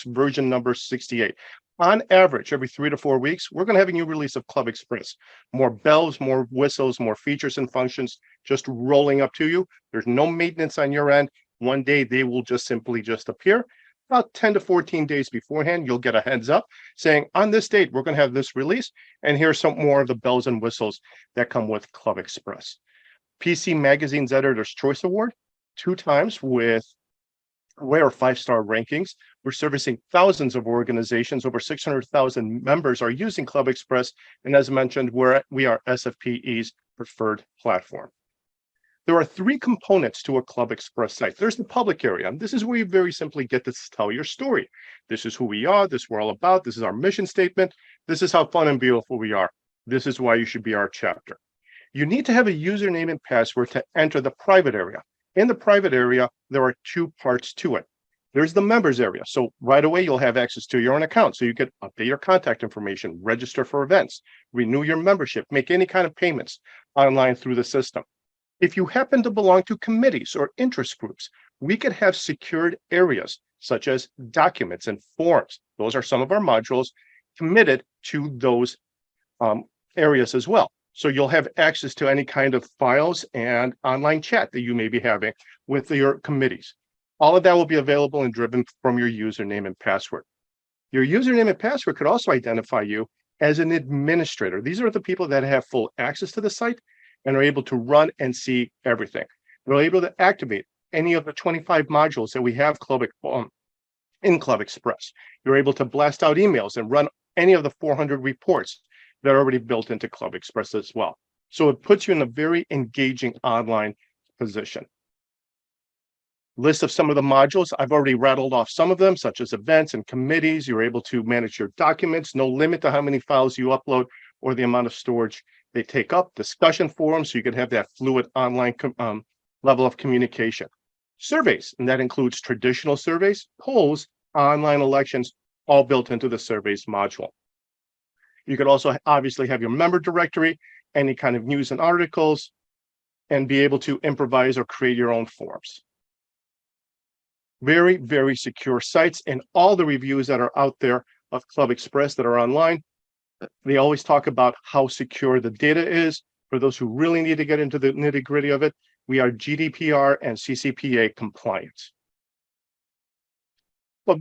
version number 68. On average, every 3 to 4 weeks, we're going to have a new release of ClubExpress. More bells, more whistles, more features and functions just rolling up to you. There's no maintenance on your end. One day they will just simply appear. About 10 to 14 days beforehand, you'll get a heads up saying, on this date, we're going to have this release, and here's some more of the bells and whistles that come with ClubExpress. PC Magazine's Editor's Choice Award, 2 times with rare 5-star rankings. We're servicing thousands of organizations. Over 600,000 members are using ClubExpress, and as mentioned, we are SFPE's preferred platform. There are 3 components to a ClubExpress site. There's the public area. This is where you very simply get to tell your story. This is who we are. This is what we're all about. This is our mission statement. This is how fun and beautiful we are. This is why you should be our chapter. You need to have a username and password to enter the private area. In the private area, there are 2 parts to it. There's the members area. So right away, you'll have access to your own account. So you can update your contact information, register for events, renew your membership, make any kind of payments online through the system. If you happen to belong to committees or interest groups, we could have secured areas such as documents and forms. Those are some of our modules committed to those areas as well. So you'll have access to any kind of files and online chat that you may be having with your committees. All of that will be available and driven from your username and password. Your username and password could also identify you as an administrator. These are the people that have full access to the site and are able to run and see everything. They're able to activate any of the 25 modules that we have in ClubExpress. You're able to blast out emails and run any of the 400 reports that are already built into ClubExpress as well. So it puts you in a very engaging online position. List of some of the modules, I've already rattled off some of them, such as events and committees. You're able to manage your documents, no limit to how many files you upload or the amount of storage they take up. Discussion forums, so you can have that fluid online level of communication. Surveys, and that includes traditional surveys, polls, online elections, all built into the surveys module. You could also obviously have your member directory, any kind of news and articles, and be able to improvise or create your own forms. Very, very secure sites, and all the reviews that are out there of ClubExpress that are online, they always talk about how secure the data is. For those who really need to get into the nitty-gritty of it, we are GDPR and CCPA compliant. But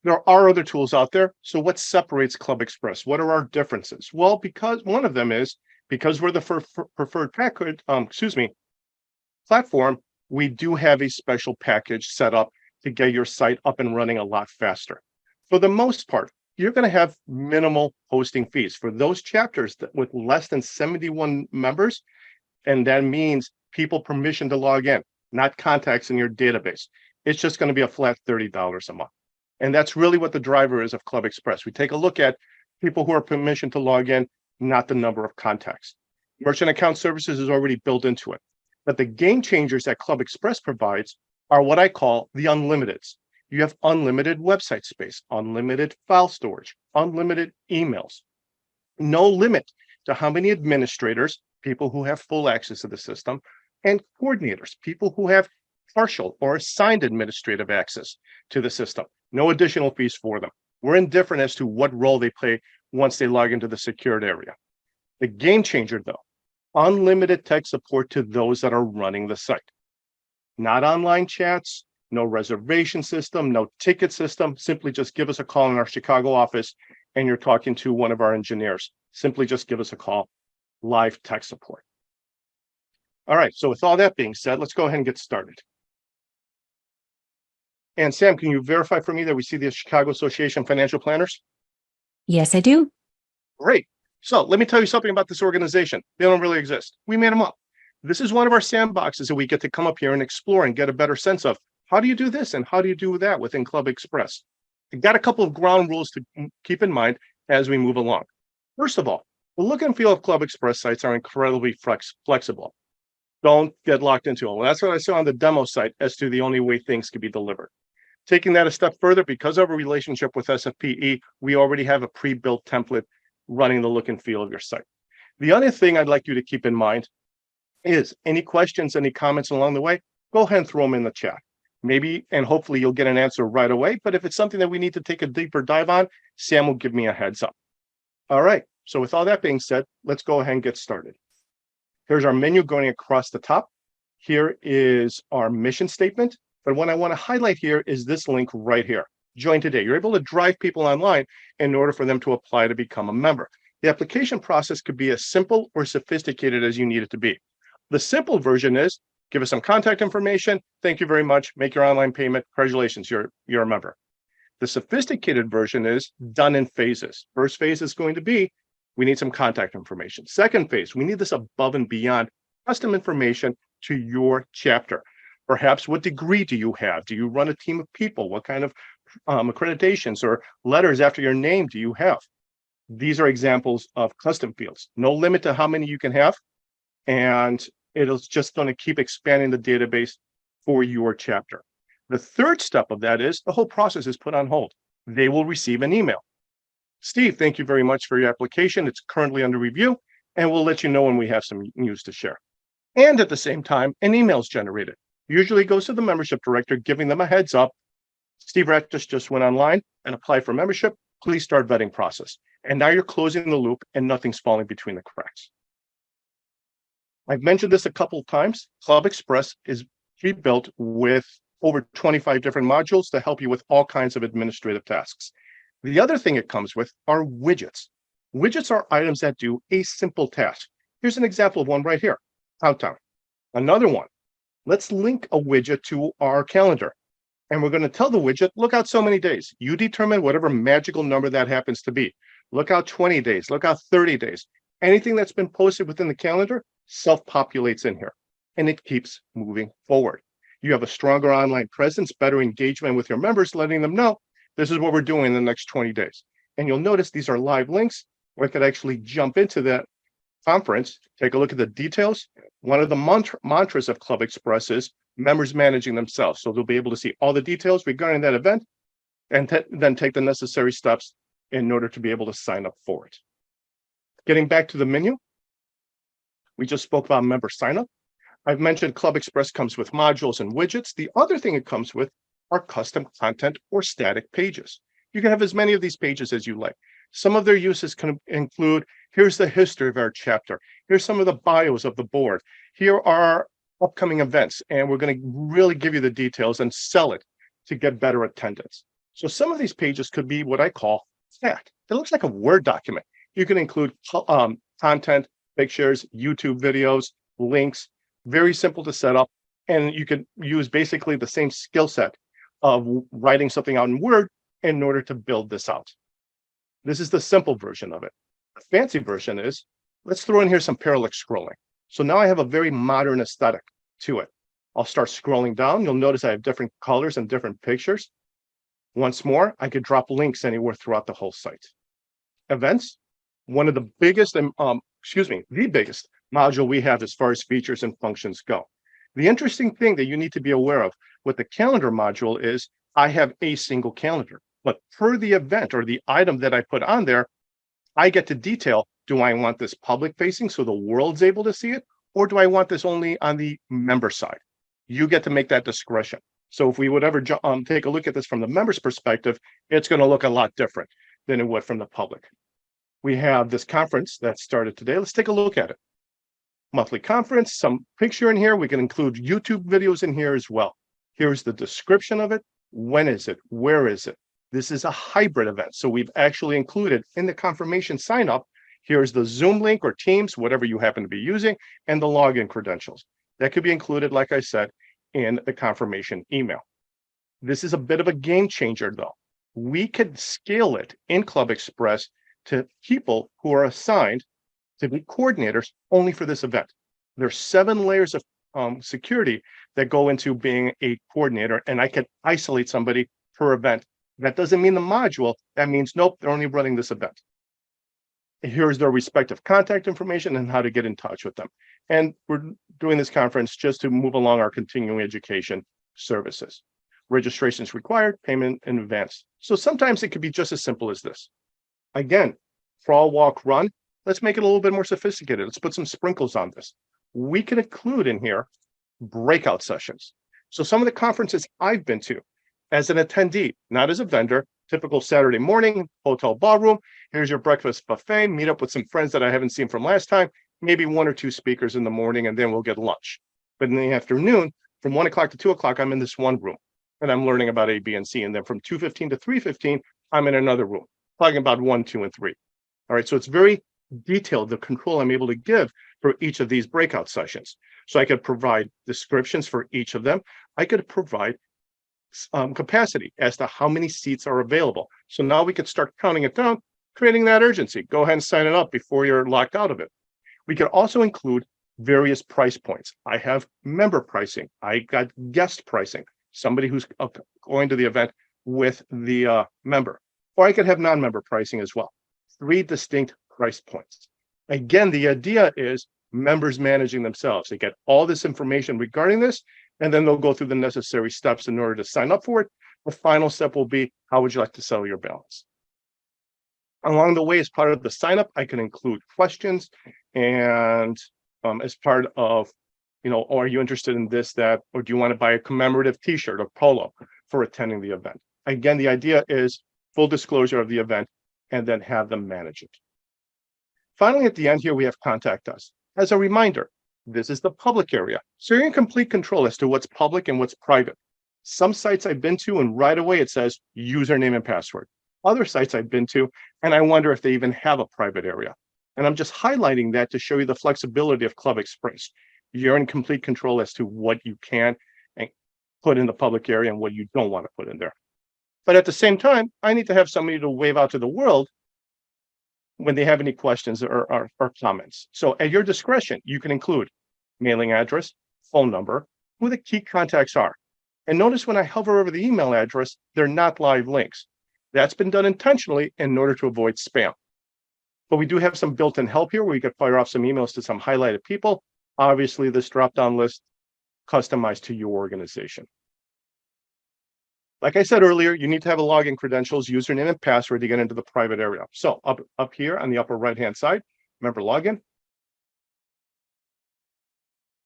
there are other tools out there. So what separates ClubExpress? What are our differences? Well, because one of them is because we're the preferred package, platform, we do have a special package set up to get your site up and running a lot faster. For the most part, you're going to have minimal hosting fees for those chapters with less than 71 members. And that means people permission to log in, not contacts in your database. It's just going to be a flat $30 a month. And that's really what the driver is of ClubExpress. We take a look at people who are permissioned to log in, not the number of contacts. Merchant account services is already built into it. But the game changers that ClubExpress provides are what I call the unlimiteds. You have unlimited website space, unlimited file storage, unlimited emails, no limit to how many administrators, people who have full access to the system, and coordinators, people who have partial or assigned administrative access to the system. No additional fees for them. We're indifferent as to what role they play once they log into the secured area. The game changer, though, unlimited tech support to those that are running the site. Not online chats, no reservation system, no ticket system. Simply just give us a call in our Chicago office and you're talking to one of our engineers. Simply just give us a call. Live tech support. All right, so with all that being said, let's go ahead and get started. And Sam, can you verify for me that we see the Chicago Association of Financial Planners? Yes, I do. Great. So let me tell you something about this organization. They don't really exist. We made them up. This is one of our sandboxes that we get to come up here and explore and get a better sense of how do you do this and how do you do that within ClubExpress. I got a couple of ground rules to keep in mind as we move along. First of all, the look and feel of ClubExpress sites are incredibly flexible. Don't get locked into it. Well, that's what I saw on the demo site as to the only way things can be delivered. Taking that a step further, because of a relationship with SFPE, we already have a pre-built template running the look and feel of your site. The other thing I'd like you to keep in mind is any questions, any comments along the way, go ahead and throw them in the chat. Maybe, and hopefully you'll get an answer right away. But if it's something that we need to take a deeper dive on, Sam will give me a heads up. All right. So with all that being said, let's go ahead and get started. Here's our menu going across the top. Here is our mission statement. But what I want to highlight here is this link right here. Join today. You're able to drive people online in order for them to apply to become a member. The application process could be as simple or sophisticated as you need it to be. The simple version is give us some contact information. Thank you very much. Make your online payment. Congratulations, you're a member. The sophisticated version is done in phases. First phase is going to be we need some contact information. Second phase, we need this above and beyond custom information to your chapter. Perhaps what degree do you have? Do you run a team of people? What kind of accreditations or letters after your name do you have? These are examples of custom fields. No limit to how many you can have. And it's just going to keep expanding the database for your chapter. The third step of that is the whole process is put on hold. They will receive an email. Steve, thank you very much for your application. It's currently under review, and we'll let you know when we have some news to share. And at the same time, an email is generated. Usually goes to the membership director, giving them a heads up. Steve Ratchis just went online and applied for membership. Please start vetting process. And now you're closing the loop and nothing's falling between the cracks. I've mentioned this a couple of times. ClubExpress is pre-built with over 25 different modules to help you with all kinds of administrative tasks. The other thing it comes with are widgets. Widgets are items that do a simple task. Here's an example of one right here, countdown. Another one, let's link a widget to our calendar. And we're going to tell the widget, look out so many days. You determine whatever magical number that happens to be. Look out 20 days, look out 30 days. Anything that's been posted within the calendar self-populates in here, and it keeps moving forward. You have a stronger online presence, better engagement with your members, letting them know this is what we're doing in the next 20 days. And you'll notice these are live links where I could actually jump into that conference, take a look at the details. One of the mantras of ClubExpress is members managing themselves. So they'll be able to see all the details regarding that event and then take the necessary steps in order to be able to sign up for it. Getting back to the menu, we just spoke about member sign up. I've mentioned ClubExpress comes with modules and widgets. The other thing it comes with are custom content or static pages. You can have as many of these pages as you like. Some of their uses can include, here's the history of our chapter. Here's some of the bios of the board. Here are upcoming events, and we're going to really give you the details and sell it to get better attendance. So some of these pages could be what I call fat. It looks like a Word document. You can include content, pictures, YouTube videos, links, very simple to set up. And you can use basically the same skill set of writing something out in Word in order to build this out. This is the simple version of it. The fancy version is, let's throw in here some parallax scrolling. So now I have a very modern aesthetic to it. I'll start scrolling down. You'll notice I have different colors and different pictures. Once more, I could drop links anywhere throughout the whole site. Events, one of the biggest, the biggest module we have as far as features and functions go. The interesting thing that you need to be aware of with the calendar module is I have a single calendar, but per the event or the item that I put on there, I get to detail, do I want this public facing so the world's able to see it? Or do I want this only on the member side? You get to make that discretion. So if we would ever take a look at this from the member's perspective, it's going to look a lot different than it would from the public. We have this conference that started today. Let's take a look at it. Monthly conference, some picture in here. We can include YouTube videos in here as well. Here's the description of it. When is it? Where is it? This is a hybrid event. So we've actually included in the confirmation sign up, here's the Zoom link or Teams, whatever you happen to be using, and the login credentials. That could be included, like I said, in the confirmation email. This is a bit of a game changer though. We could scale it in ClubExpress to people who are assigned to be coordinators only for this event. There's 7 layers of security that go into being a coordinator, and I can isolate somebody per event. That doesn't mean the module. That means, nope, they're only running this event. Here's their respective contact information and how to get in touch with them. And we're doing this conference just to move along our continuing education services. Registrations required, payment in advance. So sometimes it could be just as simple as this. Again, crawl, walk, run. Let's make it a little bit more sophisticated. Let's put some sprinkles on this. We can include in here breakout sessions. So some of the conferences I've been to as an attendee, not as a vendor, typical Saturday morning, hotel ballroom, here's your breakfast buffet, meet up with some friends that I haven't seen from last time, maybe one or two speakers in the morning, and then we'll get lunch. But in the afternoon, from 1 o'clock to 2 o'clock, I'm in this one room and I'm learning about A, B, and C. And then from 2:15 to 3:15, I'm in another room talking about 1, 2, and 3. All right. So it's very detailed, the control I'm able to give for each of these breakout sessions. So I could provide descriptions for each of them. I could provide capacity as to how many seats are available. So now we could start counting it down, creating that urgency. Go ahead and sign it up before you're locked out of it. We could also include various price points. I have member pricing. I got guest pricing, somebody who's going to the event with the member. Or I could have non-member pricing as well. 3 distinct price points. Again, the idea is members managing themselves. They get all this information regarding this, and then they'll go through the necessary steps in order to sign up for it. The final step will be, how would you like to settle your balance? Along the way, as part of the sign up, I can include questions and as part of, oh, are you interested in this, that, or do you want to buy a commemorative t-shirt or polo for attending the event? Again, the idea is full disclosure of the event and then have them manage it. Finally, at the end here, we have contact us. As a reminder, this is the public area. So you're in complete control as to what's public and what's private. Some sites I've been to and right away it says username and password. Other sites I've been to, and I wonder if they even have a private area. And I'm just highlighting that to show you the flexibility of ClubExpress. You're in complete control as to what you can and put in the public area and what you don't want to put in there. But at the same time, I need to have somebody to wave out to the world when they have any questions or comments. So at your discretion, you can include mailing address, phone number, who the key contacts are. And notice when I hover over the email address, they're not live links. That's been done intentionally in order to avoid spam. But we do have some built-in help here where you could fire off some emails to some highlighted people. Obviously, this drop-down list customized to your organization. Like I said earlier, you need to have a login credentials, username, and password to get into the private area. So up here on the upper right-hand side, remember login.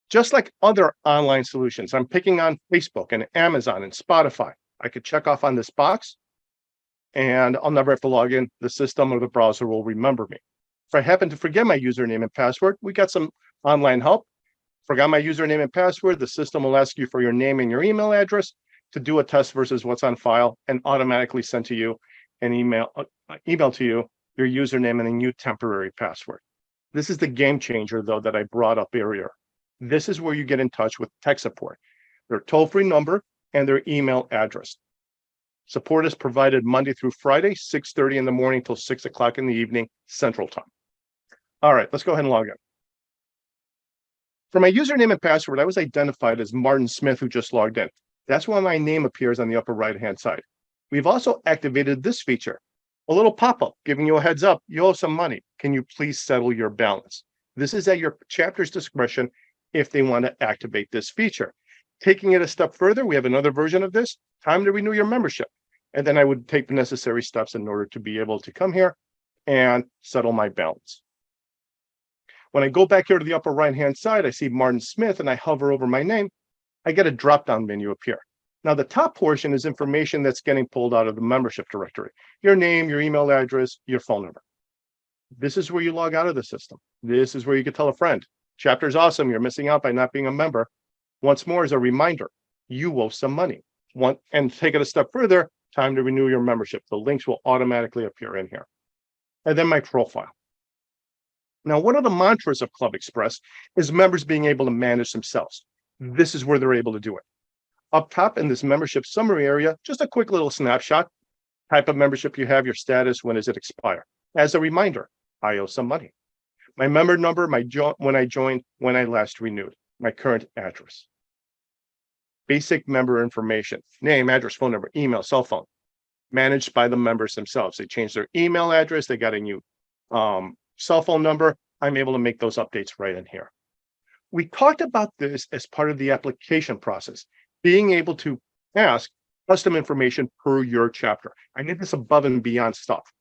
Just like other online solutions, I'm picking on Facebook and Amazon and Spotify. I could check off on this box and I'll never have to log in. The system or the browser will remember me. If I happen to forget my username and password, we got some online help. Forgot my username and password, the system will ask you for your name and your email address to do a test versus what's on file and automatically send to you an email to you your username and a new temporary password. This is the game changer, though, that I brought up earlier. This is where you get in touch with tech support, their toll-free number and their email address. Support is provided Monday through Friday, 6:30 in the morning till 6 o'clock in the evening, Central Time. All right, let's go ahead and log in. For my username and password, I was identified as Martin Smith, who just logged in. That's why my name appears on the upper right-hand side. We've also activated this feature, a little pop-up giving you a heads up. You owe some money. Can you please settle your balance? This is at your chapter's discretion if they want to activate this feature. Taking it a step further, we have another version of this, time to renew your membership. And then I would take the necessary steps in order to be able to come here and settle my balance. When I go back here to the upper right-hand side, I see Martin Smith and I hover over my name. I get a drop-down menu appear. Now, the top portion is information that's getting pulled out of the membership directory. Your name, your email address, your phone number. This is where you log out of the system. This is where you can tell a friend. Chapter's awesome. You're missing out by not being a member. Once more, as a reminder, you owe some money. And take it a step further, time to renew your membership. The links will automatically appear in here. And then my profile. Now, one of the mantras of ClubExpress is members being able to manage themselves. This is where they're able to do it. Up top in this membership summary area, just a quick little snapshot. Type of membership you have, your status, when does it expire? As a reminder, I owe some money. My member number, when I joined, when I last renewed, my current address. Basic member information, name, address, phone number, email, cell phone, managed by the members themselves. They changed their email address, they got a new cell phone number. I'm able to make those updates right in here. We talked about this as part of the application process, being able to ask custom information per your chapter. I need this above and beyond stuff.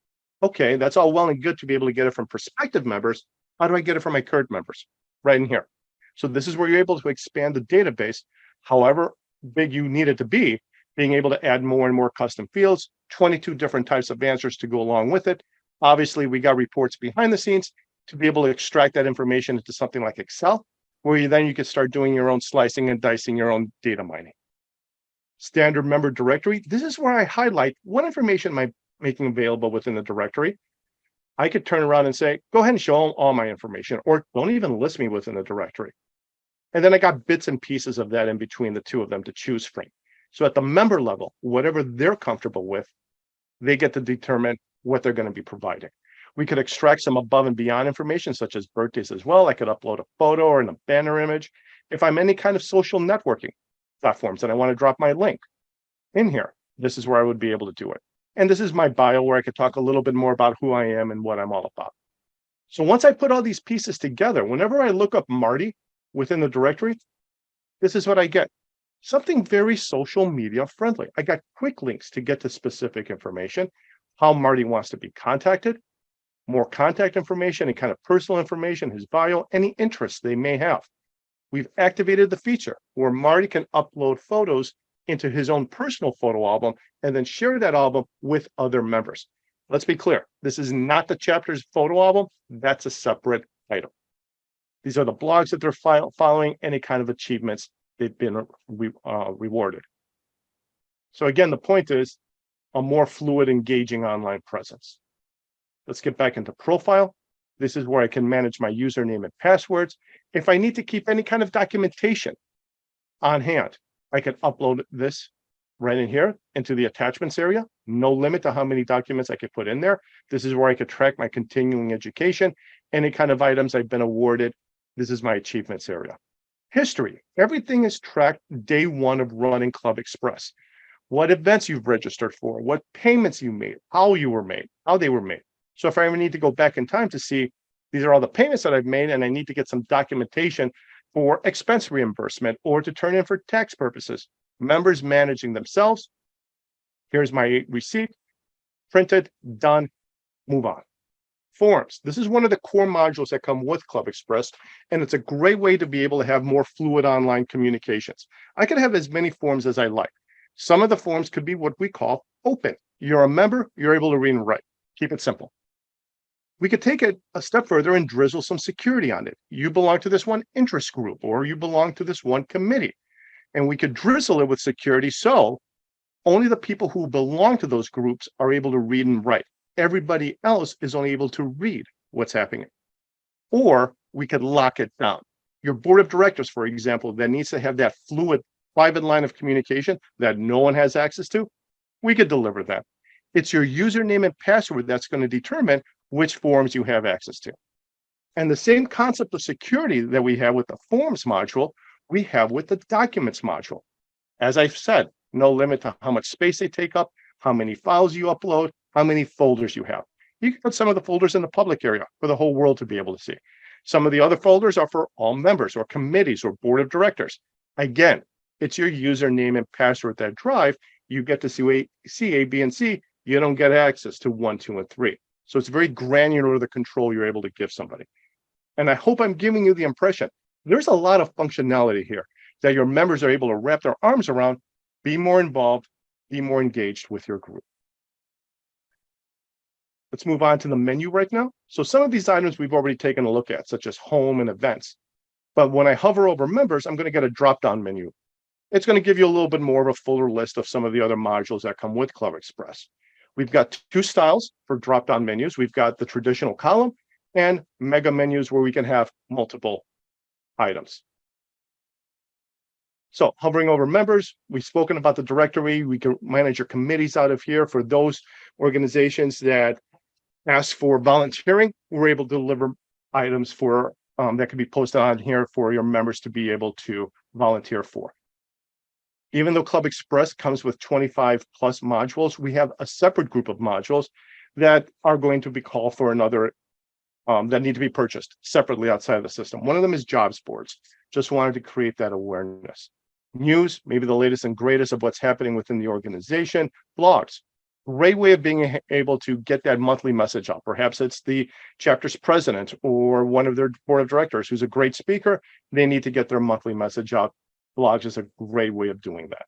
Okay, that's all well and good to be able to get it from prospective members. How do I get it from my current members? Right in here. So this is where you're able to expand the database however big you need it to be, being able to add more and more custom fields, 22 different types of answers to go along with it. Obviously, we got reports behind the scenes to be able to extract that information into something like Excel, where you could start doing your own slicing and dicing, your own data mining. Standard member directory. This is where I highlight what information am I making available within the directory. I could turn around and say, go ahead and show all my information, or don't even list me within the directory. And then I got bits and pieces of that in between the two of them to choose from. So at the member level, whatever they're comfortable with, they get to determine what they're going to be providing. We could extract some above and beyond information, such as birthdays as well. I could upload a photo or a banner image. If I'm any kind of social networking platforms and I want to drop my link in here, this is where I would be able to do it. And this is my bio where I could talk a little bit more about who I am and what I'm all about. So once I put all these pieces together, whenever I look up Marty within the directory, this is what I get. Something very social media friendly. I got quick links to get to specific information, how Marty wants to be contacted, more contact information and kind of personal information, his bio, any interests they may have. We've activated the feature where Marty can upload photos into his own personal photo album and then share that album with other members. Let's be clear. This is not the chapter's photo album. That's a separate item. These are the blogs that they're following, any kind of achievements they've been rewarded. So again, the point is a more fluid, engaging online presence. Let's get back into profile. This is where I can manage my username and passwords. If I need to keep any kind of documentation on hand, I can upload this right in here into the attachments area. No limit to how many documents I could put in there. This is where I could track my continuing education, any kind of items I've been awarded. This is my achievements area. History. Everything is tracked day one of running ClubExpress. What events you've registered for, what payments you made, how they were made. So if I ever need to go back in time to see, these are all the payments that I've made, and I need to get some documentation for expense reimbursement or to turn in for tax purposes. Members managing themselves. Here's my receipt, printed, done, move on. Forms. This is one of the core modules that come with ClubExpress, and it's a great way to be able to have more fluid online communications. I can have as many forms as I like. Some of the forms could be what we call open. You're a member, you're able to read and write. Keep it simple. We could take it a step further and drizzle some security on it. You belong to this one interest group, or you belong to this one committee. And we could drizzle it with security so only the people who belong to those groups are able to read and write. Everybody else is only able to read what's happening. Or we could lock it down. Your board of directors, for example, that needs to have that fluid private line of communication that no one has access to, we could deliver that. It's your username and password that's going to determine which forms you have access to. And the same concept of security that we have with the forms module, we have with the documents module. As I've said, no limit to how much space they take up, how many files you upload, how many folders you have. You can put some of the folders in the public area for the whole world to be able to see. Some of the other folders are for all members or committees or board of directors. Again, it's your username and password that drive. You get to see A, B, and C. You don't get access to 1, 2, and 3. So it's very granular, the control you're able to give somebody. And I hope I'm giving you the impression there's a lot of functionality here that your members are able to wrap their arms around, be more involved, be more engaged with your group. Let's move on to the menu right now. So some of these items we've already taken a look at, such as home and events. But when I hover over members, I'm going to get a drop-down menu. It's going to give you a little bit more of a fuller list of some of the other modules that come with ClubExpress. We've got two styles for drop-down menus. We've got the traditional column and mega menus where we can have multiple items. So hovering over members, we've spoken about the directory. We can manage your committees out of here. For those organizations that ask for volunteering, we're able to deliver items for that can be posted on here for your members to be able to volunteer for. Even though ClubExpress comes with 25 plus modules, we have a separate group of modules that are going to be called for another, that need to be purchased separately outside of the system. One of them is jobs boards. Just wanted to create that awareness. News, maybe the latest and greatest of what's happening within the organization. Blogs, great way of being able to get that monthly message out. Perhaps it's the chapter's president or one of their board of directors who's a great speaker. They need to get their monthly message out. blogs is a great way of doing that.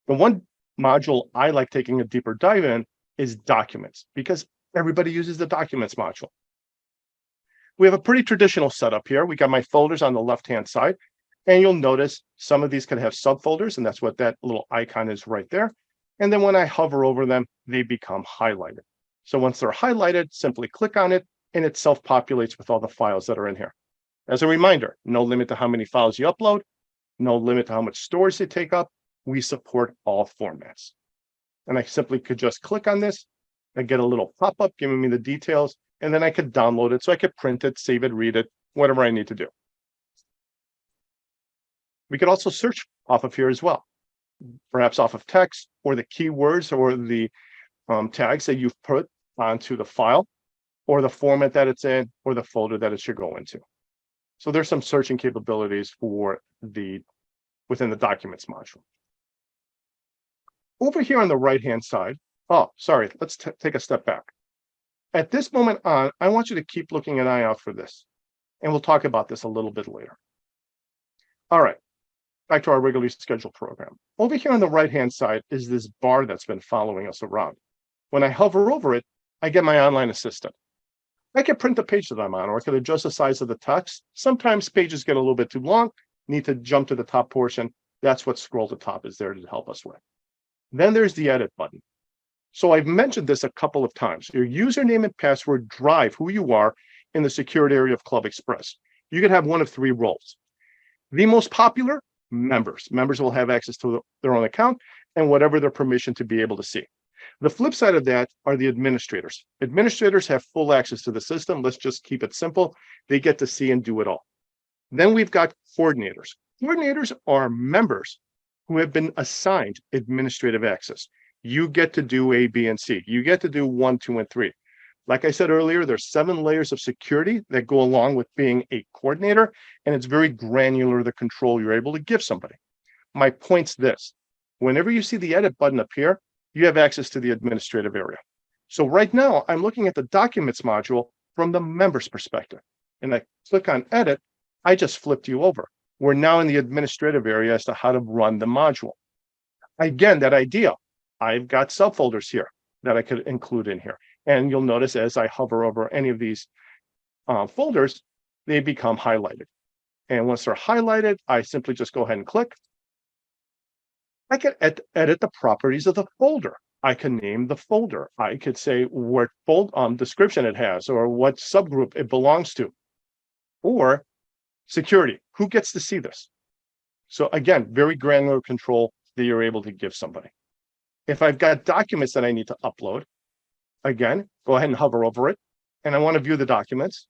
The one module I like taking a deeper dive in is documents, because everybody uses the documents module. We have a pretty traditional setup here. We got my folders on the left-hand side, and you'll notice some of these can have subfolders, and that's what that little icon is right there. And then when I hover over them, they become highlighted. So once they're highlighted, simply click on it, and it self-populates with all the files that are in here. As a reminder, no limit to how many files you upload, no limit to how much storage they take up. We support all formats. And I simply could just click on this and get a little pop-up giving me the details, and then I could download it so I could print it, save it, read it, whatever I need to do. We could also search off of here as well, perhaps off of text or the keywords or the tags that you've put onto the file, or the format that it's in, or the folder that it should go into. So there's some searching capabilities for within the documents module. Over here on the right-hand side, let's take a step back. At this moment on, I want you to keep looking an eye out for this, and we'll talk about this a little bit later. All right, back to our regularly scheduled program. Over here on the right-hand side is this bar that's been following us around. When I hover over it, I get my online assistant. I can print the page that I'm on, or I can adjust the size of the text. Sometimes pages get a little bit too long, need to jump to the top portion. That's what scroll to top is there to help us with. Then there's the edit button. So I've mentioned this a couple of times. Your username and password drive who you are in the secured area of ClubExpress. You can have one of three roles. The most popular, members. Members will have access to their own account and whatever their permission to be able to see. The flip side of that are the administrators. Administrators have full access to the system. Let's just keep it simple. They get to see and do it all. Then we've got coordinators. Coordinators are members who have been assigned administrative access. You get to do A, B, and C. You get to do 1, 2, and 3. Like I said earlier, there's 7 layers of security that go along with being a coordinator, and it's very granular, the control you're able to give somebody. My point's this. Whenever you see the edit button appear, you have access to the administrative area. So right now, I'm looking at the documents module from the member's perspective. And I click on edit, I just flipped you over. We're now in the administrative area as to how to run the module. Again, that idea, I've got subfolders here that I could include in here. And you'll notice as I hover over any of these folders, they become highlighted. And once they're highlighted, I simply just go ahead and click. I can edit the properties of the folder. I can name the folder. I could say what description it has or what subgroup it belongs to. Or security, who gets to see this? So again, very granular control that you're able to give somebody. If I've got documents that I need to upload, again, go ahead and hover over it. And I want to view the documents.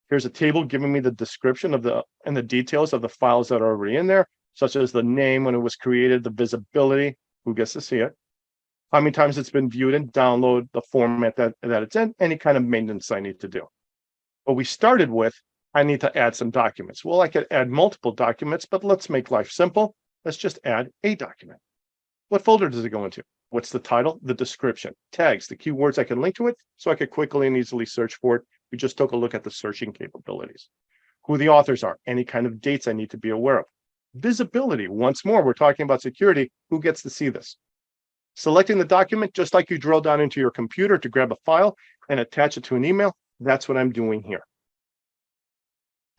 Here's a table giving me the description of and the details of the files that are already in there, such as the name when it was created, the visibility, who gets to see it, how many times it's been viewed and download, the format that it's in, any kind of maintenance I need to do. What we started with, I need to add some documents. Well, I could add multiple documents, but let's make life simple. Let's just add a document. What folder does it go into? What's the title? The description, tags, the keywords I can link to it, so I could quickly and easily search for it. We just took a look at the searching capabilities. Who the authors are, any kind of dates I need to be aware of. Visibility, once more, we're talking about security. Who gets to see this? Selecting the document, just like you drill down into your computer to grab a file and attach it to an email, that's what I'm doing here.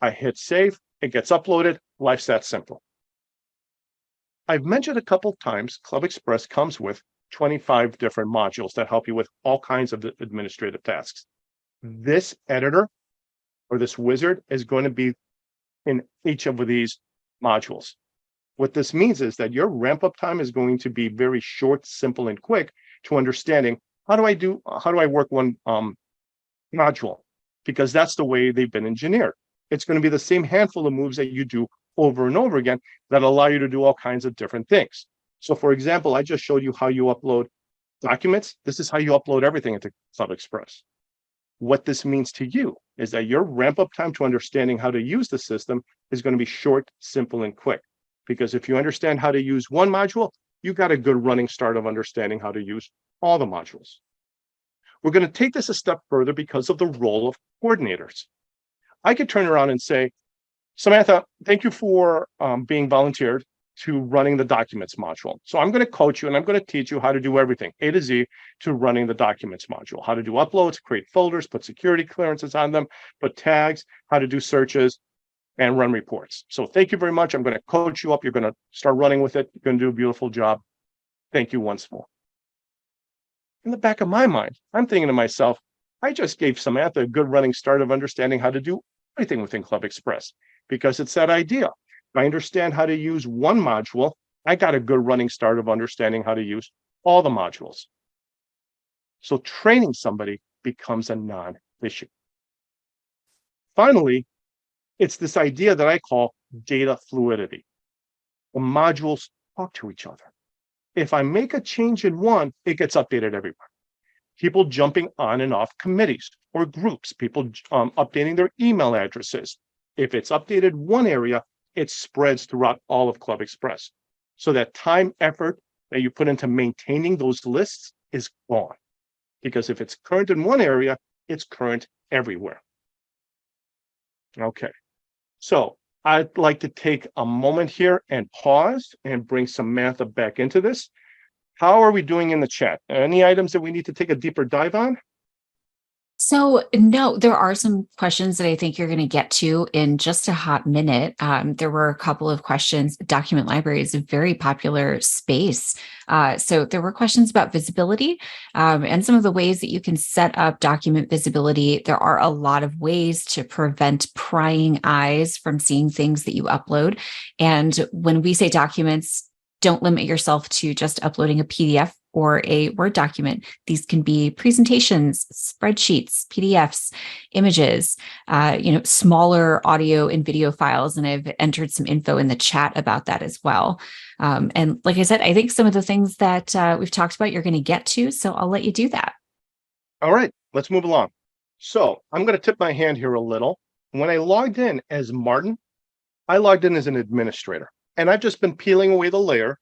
I hit save, it gets uploaded, life's that simple. I've mentioned a couple times, ClubExpress comes with 25 different modules that help you with all kinds of administrative tasks. This editor or this wizard is going to be in each of these modules. What this means is that your ramp up time is going to be very short, simple, and quick to understanding how do I work one module, because that's the way they've been engineered. It's going to be the same handful of moves that you do over and over again that allow you to do all kinds of different things. So for example, I just showed you how you upload documents. This is how you upload everything into ClubExpress. What this means to you is that your ramp up time to understanding how to use the system is going to be short, simple, and quick. Because if you understand how to use one module, you got a good running start of understanding how to use all the modules. We're going to take this a step further because of the role of coordinators. I could turn around and say, Samantha, thank you for being volunteered to running the documents module. So I'm going to coach you and I'm going to teach you how to do everything A to Z to running the documents module, how to do uploads, create folders, put security clearances on them, put tags, how to do searches and run reports. So thank you very much. I'm going to coach you up. You're going to start running with it. You're going to do a beautiful job. Thank you once more. In the back of my mind, I'm thinking to myself, I just gave Samantha a good running start of understanding how to do everything within ClubExpress because it's that idea. If I understand how to use one module, I got a good running start of understanding how to use all the modules. So training somebody becomes a non-issue. Finally, it's this idea that I call data fluidity. The modules talk to each other. If I make a change in one, it gets updated everywhere. People jumping on and off committees or groups, people updating their email addresses. If it's updated one area, it spreads throughout all of ClubExpress. So that time, effort that you put into maintaining those lists is gone. Because if it's current in one area, it's current everywhere. Okay, so I'd like to take a moment here and pause and bring Samantha back into this. How are we doing in the chat? Any items that we need to take a deeper dive on? So, no, there are some questions that I think you're going to get to in just a hot minute. There were a couple of questions. Document library is a very popular space. So there were questions about visibility and some of the ways that you can set up document visibility. There are a lot of ways to prevent prying eyes from seeing things that you upload. And when we say documents, don't limit yourself to just uploading a PDF or a Word document. These can be presentations, spreadsheets, PDFs, images, smaller audio and video files. And I've entered some info in the chat about that as well. And like I said, I think some of the things that we've talked about, you're going to get to, so I'll let you do that. All right, let's move along. So I'm going to tip my hand here a little. When I logged in as Martin, I logged in as an administrator. And I've just been peeling away the layer,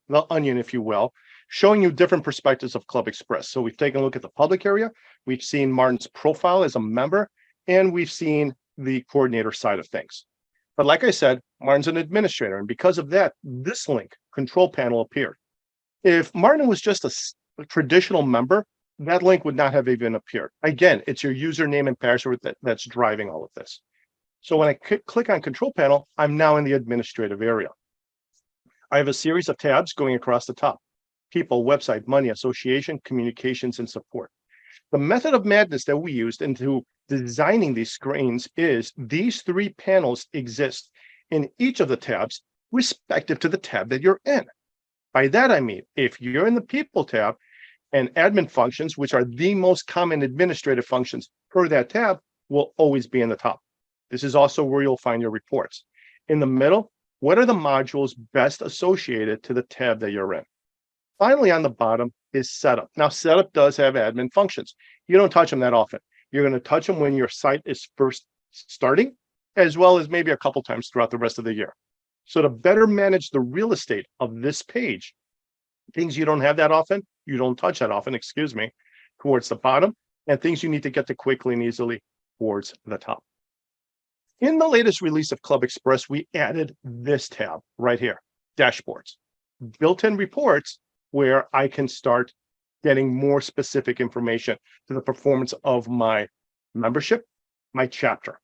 the onion, if you will, showing you different perspectives of ClubExpress. So we've taken a look at the public area. We've seen Martin's profile as a member, and we've seen the coordinator side of things. But like I said, Martin's an administrator. And because of that, this link, control panel, appeared. If Martin was just a traditional member, that link would not have even appeared. Again, it's your username and password that's driving all of this. So when I click on control panel, I'm now in the administrative area. I have a series of tabs going across the top: people, website, money, association, communications, and support. The method of madness that we used into designing these screens is these three panels exist in each of the tabs respective to the tab that you're in. By that, I mean, if you're in the people tab and admin functions, which are the most common administrative functions per that tab, will always be in the top. This is also where you'll find your reports. In the middle, what are the modules best associated to the tab that you're in? Finally, on the bottom is setup. Now, setup does have admin functions. You don't touch them that often. You're going to touch them when your site is first starting, as well as maybe a couple times throughout the rest of the year. So to better manage the real estate of this page, things you don't have that often, you don't touch that often, towards the bottom, and things you need to get to quickly and easily towards the top. In the latest release of ClubExpress, we added this tab right here, dashboards, built-in reports where I can start getting more specific information to the performance of my membership, my chapter.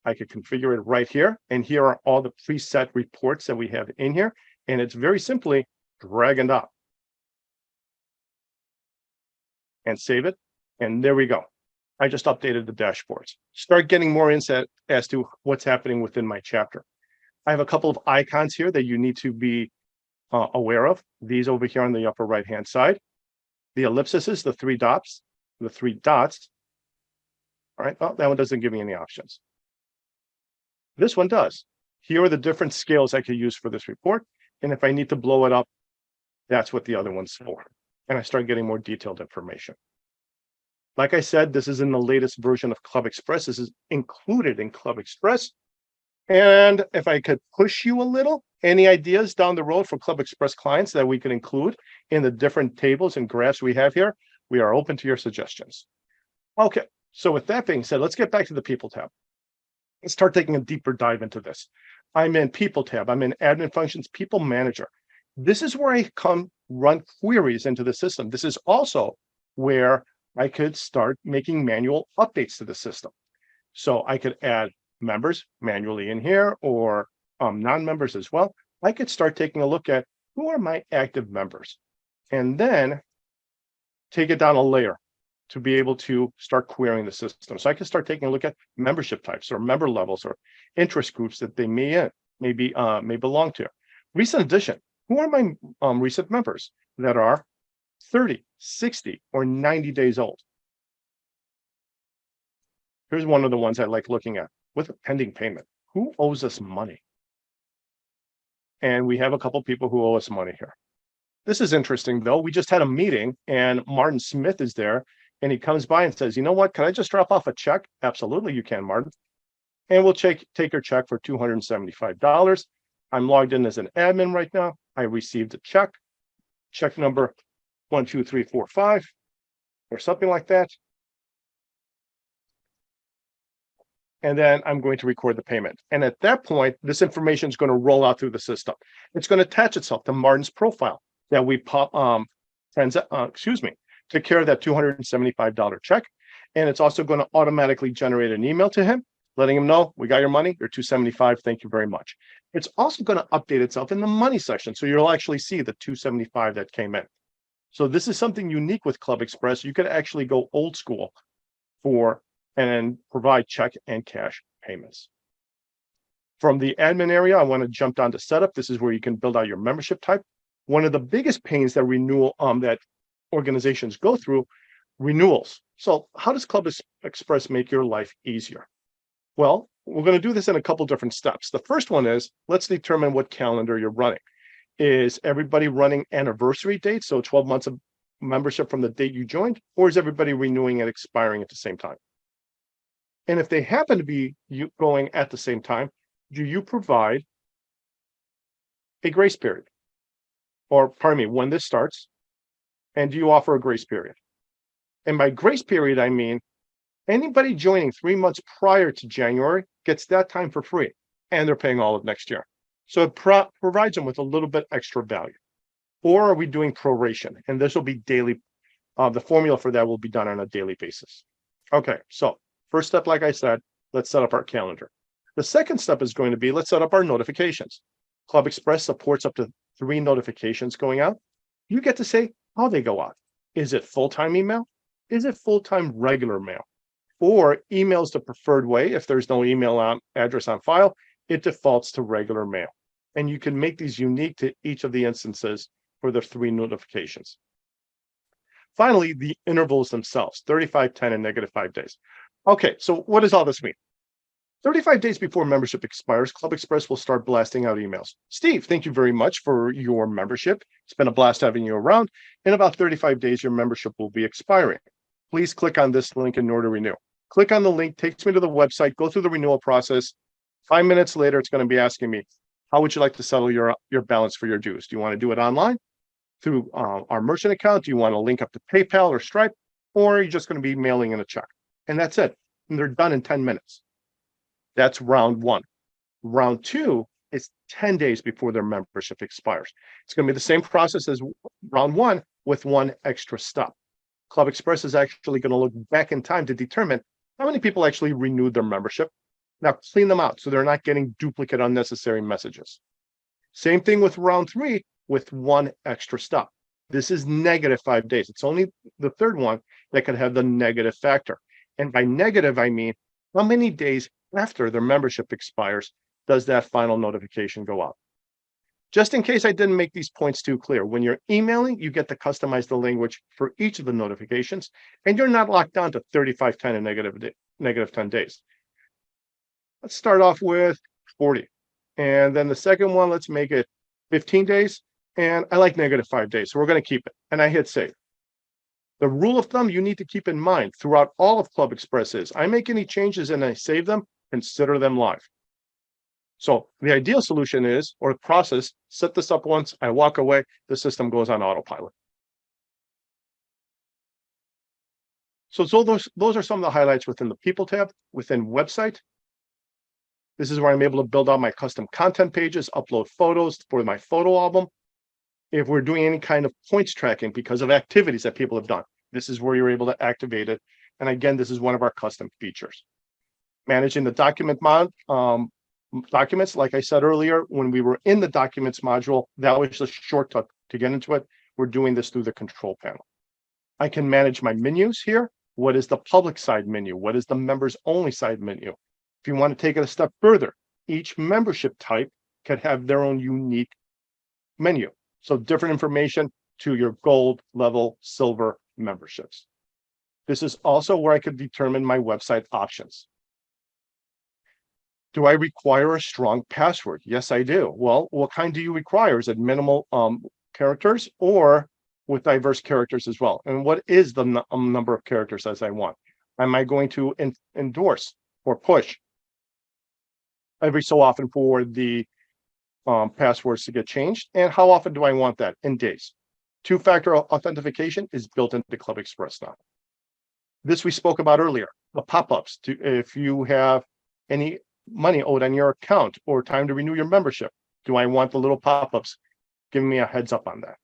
I could configure it right here. And here are all the preset reports that we have in here. And it's very simply drag and drop and save it. And there we go. I just updated the dashboards. Start getting more insight as to what's happening within my chapter. I have a couple of icons here that you need to be aware of. These over here on the upper right-hand side. The ellipses, the three dots. All right, well, that one doesn't give me any options. This one does. Here are the different scales I could use for this report. And if I need to blow it up, that's what the other one's for. And I start getting more detailed information. Like I said, this is in the latest version of ClubExpress. This is included in ClubExpress. And if I could push you a little, any ideas down the road for ClubExpress clients that we can include in the different tables and graphs we have here, we are open to your suggestions. Okay, so with that being said, let's get back to the People tab. Let's start taking a deeper dive into this. I'm in People tab. I'm in Admin Functions, People Manager. This is where I come run queries into the system. This is also where I could start making manual updates to the system. So I could add members manually in here, or non-members as well. I could start taking a look at who are my active members, and then take it down a layer to be able to start querying the system. So I can start taking a look at membership types or member levels or interest groups that they may belong to. Recent addition. Who are my recent members that are 30, 60, or 90 days old? Here's one of the ones I like looking at with a pending payment. Who owes us money? And we have a couple people who owe us money here. This is interesting, though. We just had a meeting and Martin Smith is there, and he comes by and says, you know what, can I just drop off a check? Absolutely, you can, Martin. And we'll take your check for $275. I'm logged in as an admin right now. I received a check number 12345 or something like that. And then I'm going to record the payment. And at that point, this information is going to roll out through the system. It's going to attach itself to Martin's profile that we took care of that $275 check. And it's also going to automatically generate an email to him, letting him know, we got your money, your $275, thank you very much. It's also going to update itself in the money section. So you'll actually see the $275 that came in. So this is something unique with ClubExpress. You could actually go old school and provide check and cash payments. From the admin area, I want to jump down to setup. This is where you can build out your membership type. One of the biggest pains that that organizations go through, renewals. So how does ClubExpress make your life easier? Well, we're going to do this in a couple different steps. The first one is, let's determine what calendar you're running. Is everybody running anniversary dates, so 12 months of membership from the date you joined, or is everybody renewing and expiring at the same time? And if they happen to be going at the same time, do you provide a grace period? Or pardon me, when this starts, and do you offer a grace period? And by grace period, I mean anybody joining 3 months prior to January gets that time for free, and they're paying all of next year. So it provides them with a little bit extra value. Or are we doing proration? And this will be daily. The formula for that will be done on a daily basis. Okay, so first step, like I said, let's set up our calendar. The second step is going to be, let's set up our notifications. ClubExpress supports up to 3 notifications going out. You get to say how they go out. Is it full-time email? Is it full-time regular mail? Or email's the preferred way. If there's no email address on file, it defaults to regular mail. And you can make these unique to each of the instances for the 3 notifications. Finally, the intervals themselves, 35, 10, and -5 days. Okay, so what does all this mean? 35 days before membership expires, ClubExpress will start blasting out emails. Steve, thank you very much for your membership. It's been a blast having you around. In about 35 days, your membership will be expiring. Please click on this link in order to renew. Click on the link, takes me to the website, go through the renewal process. 5 minutes later, it's going to be asking me, how would you like to settle your balance for your dues? Do you want to do it online through our merchant account? Do you want to link up to PayPal or Stripe? Or are you just going to be mailing in a check? And that's it. And they're done in 10 minutes. That's round 1. Round 2 is 10 days before their membership expires. It's going to be the same process as round 1 with 1 extra step. ClubExpress is actually going to look back in time to determine how many people actually renewed their membership. Now clean them out so they're not getting duplicate unnecessary messages. Same thing with round 3 with 1 extra step. This is -5 days. It's only the third one that could have the negative factor. And by negative, I mean how many days after their membership expires does that final notification go out? Just in case I didn't make these points too clear, when you're emailing, you get to customize the language for each of the notifications, and you're not locked down to 35, 10, and negative 10 days. Let's start off with 40. And then the second one, let's make it 15 days. And I like -5 days, so we're going to keep it. And I hit save. The rule of thumb you need to keep in mind throughout all of ClubExpress is, I make any changes and I save them, consider them live. So the ideal solution is, or process, set this up once, I walk away, the system goes on autopilot. So those are some of the highlights within the People tab, within website. This is where I'm able to build out my custom content pages, upload photos for my photo album. If we're doing any kind of points tracking because of activities that people have done, this is where you're able to activate it. And again, this is one of our custom features. Managing the documents, like I said earlier, when we were in the documents module, that was a shortcut to get into it. We're doing this through the control panel. I can manage my menus here. What is the public side menu? What is the members only side menu? If you want to take it a step further, each membership type could have their own unique menu. So different information to your gold, level, silver memberships. This is also where I could determine my website options. Do I require a strong password? Yes, I do. Well, what kind do you require? Is it minimal characters or with diverse characters as well? And what is the number of characters as I want? Am I going to endorse or push every so often for the passwords to get changed? And how often do I want that? In days. Two-factor authentication is built into ClubExpress now. This we spoke about earlier, the pop-ups. If you have any money owed on your account or time to renew your membership, do I want the little pop-ups giving me a heads up on that?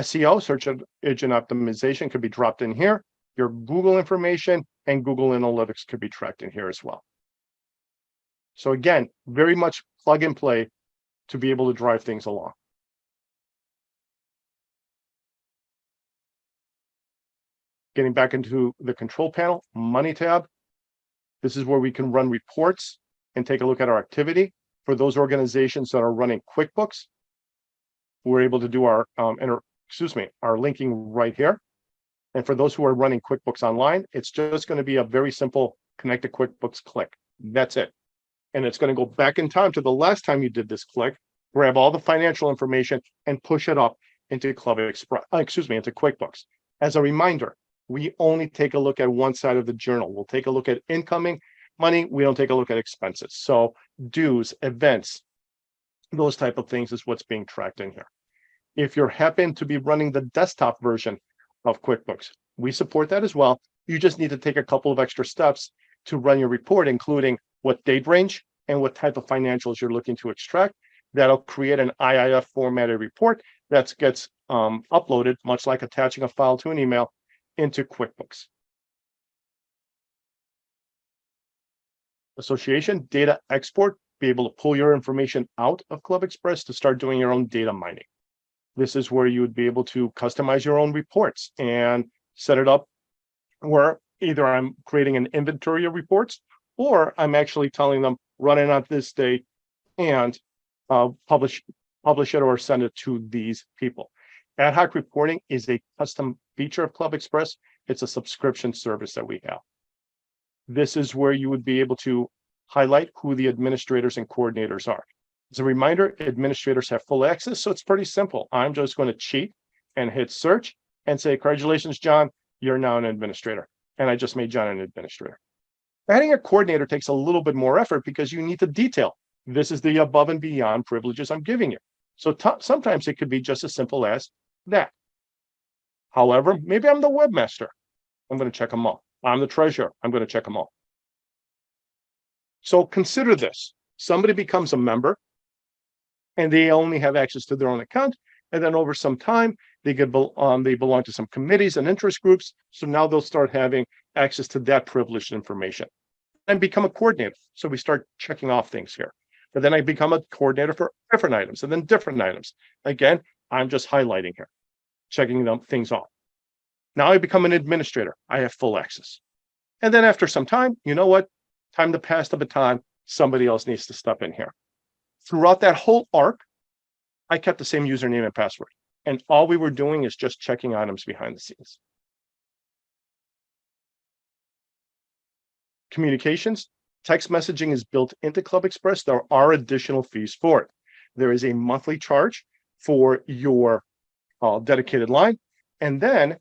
SEO, search engine optimization, could be dropped in here. Your Google information and Google Analytics could be tracked in here as well. So again, very much plug and play to be able to drive things along. Getting back into the control panel, money tab. This is where we can run reports and take a look at our activity. For those organizations that are running QuickBooks, we're able to do our our linking right here. And for those who are running QuickBooks Online, it's just going to be a very simple connect to QuickBooks click. That's it. And it's going to go back in time to the last time you did this click, grab all the financial information and push it up into ClubExpress, into QuickBooks. As a reminder, we only take a look at one side of the journal. We'll take a look at incoming money. We don't take a look at expenses. So dues, events, those type of things is what's being tracked in here. If you happen to be running the desktop version of QuickBooks, we support that as well. You just need to take a couple of extra steps to run your report, including what date range and what type of financials you're looking to extract. That'll create an IIF formatted report that gets uploaded, much like attaching a file to an email, into QuickBooks. Association, data export, be able to pull your information out of ClubExpress to start doing your own data mining. This is where you would be able to customize your own reports and set it up where either I'm creating an inventory of reports or I'm actually telling them run it on this day and publish it or send it to these people. Ad hoc reporting is a custom feature of ClubExpress. It's a subscription service that we have. This is where you would be able to highlight who the administrators and coordinators are. As a reminder, administrators have full access, so it's pretty simple. I'm just going to cheat and hit search and say, congratulations, John, you're now an administrator. And I just made John an administrator. Adding a coordinator takes a little bit more effort because you need to detail. This is the above and beyond privileges I'm giving you. So sometimes it could be just as simple as that. However, maybe I'm the webmaster. I'm going to check them all. I'm the treasurer. I'm going to check them all. So consider this. Somebody becomes a member and they only have access to their own account. And then over some time, they belong to some committees and interest groups. So now they'll start having access to that privileged information and become a coordinator. So we start checking off things here. But then I become a coordinator for different items and then different items. Again, I'm just highlighting here, checking things off. Now I become an administrator. I have full access. And then after some time, you know what? Time to pass the baton. Somebody else needs to step in here. Throughout that whole arc, I kept the same username and password. And all we were doing is just checking items behind the scenes. Communications, text messaging is built into ClubExpress. There are additional fees for it. There is a monthly charge for your dedicated line, and then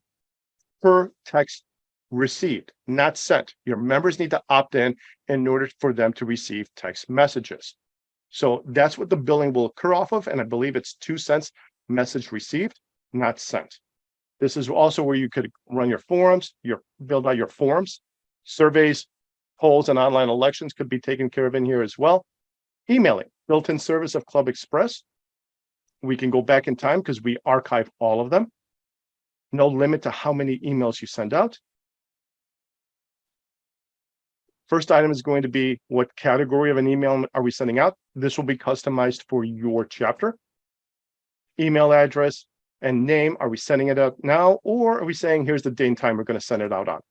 per text received, not sent. Your members need to opt in order for them to receive text messages. So that's what the billing will occur off of, and I believe it's 2 cents message received, not sent. This is also where you could run your forums, build out your forms, surveys, Polls and online elections could be taken care of in here as well. Emailing, built-in service of ClubExpress. We can go back in time because we archive all of them. No limit to how many emails you send out. First item is going to be what category of an email are we sending out? This will be customized for your chapter. Email address and name, are we sending it out now? Or are we saying, here's the date and time we're going to send it out on?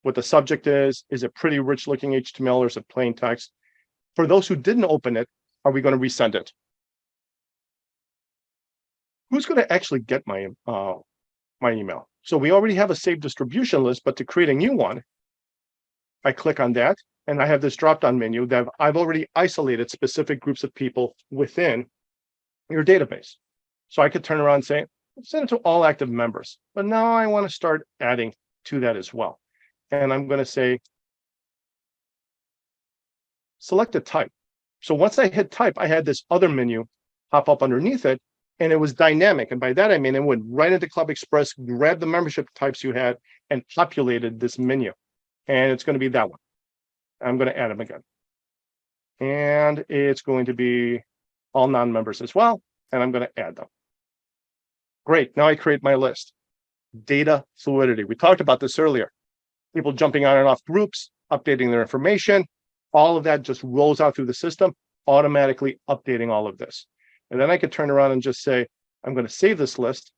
What the subject is it pretty rich looking HTML or is it plain text? For those who didn't open it, are we going to resend it? Who's going to actually get my email? So we already have a saved distribution list, but to create a new one, I click on that and I have this drop-down menu that I've already isolated specific groups of people within your database. So I could turn around and say, send it to all active members. But now I want to start adding to that as well. And I'm going to say, select a type. So once I hit type, I had this other menu pop up underneath it, and it was dynamic. And by that, I mean, it went right into ClubExpress, grabbed the membership types you had, and populated this menu. And it's going to be that one. I'm going to add them again. And it's going to be all non-members as well. And I'm going to add them. Great. Now I create my list. Data fluidity. We talked about this earlier. People jumping on and off groups, updating their information. All of that just rolls out through the system, automatically updating all of this. And then I could turn around and just say, I'm going to save this list.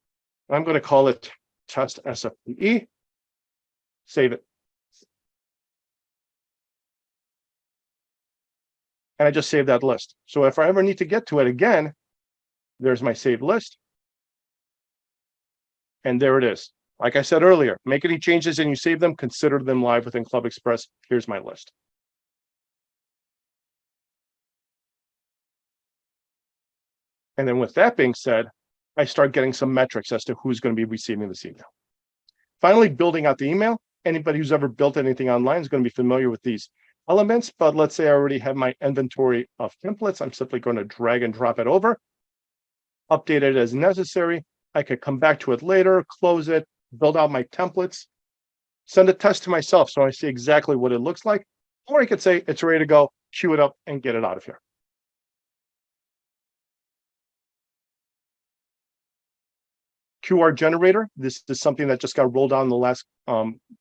And I'm going to call it test SFPE. Save it. And I just saved that list. So if I ever need to get to it again, there's my saved list. And there it is. Like I said earlier, make any changes and you save them, consider them live within ClubExpress. Here's my list. And then with that being said, I start getting some metrics as to who's going to be receiving this email. Finally, building out the email. Anybody who's ever built anything online is going to be familiar with these elements, but let's say I already have my inventory of templates. I'm simply going to drag and drop it over, update it as necessary. I could come back to it later, close it, build out my templates, send a test to myself so I see exactly what it looks like. Or I could say it's ready to go, queue it up, and get it out of here. QR generator. This is something that just got rolled out in the last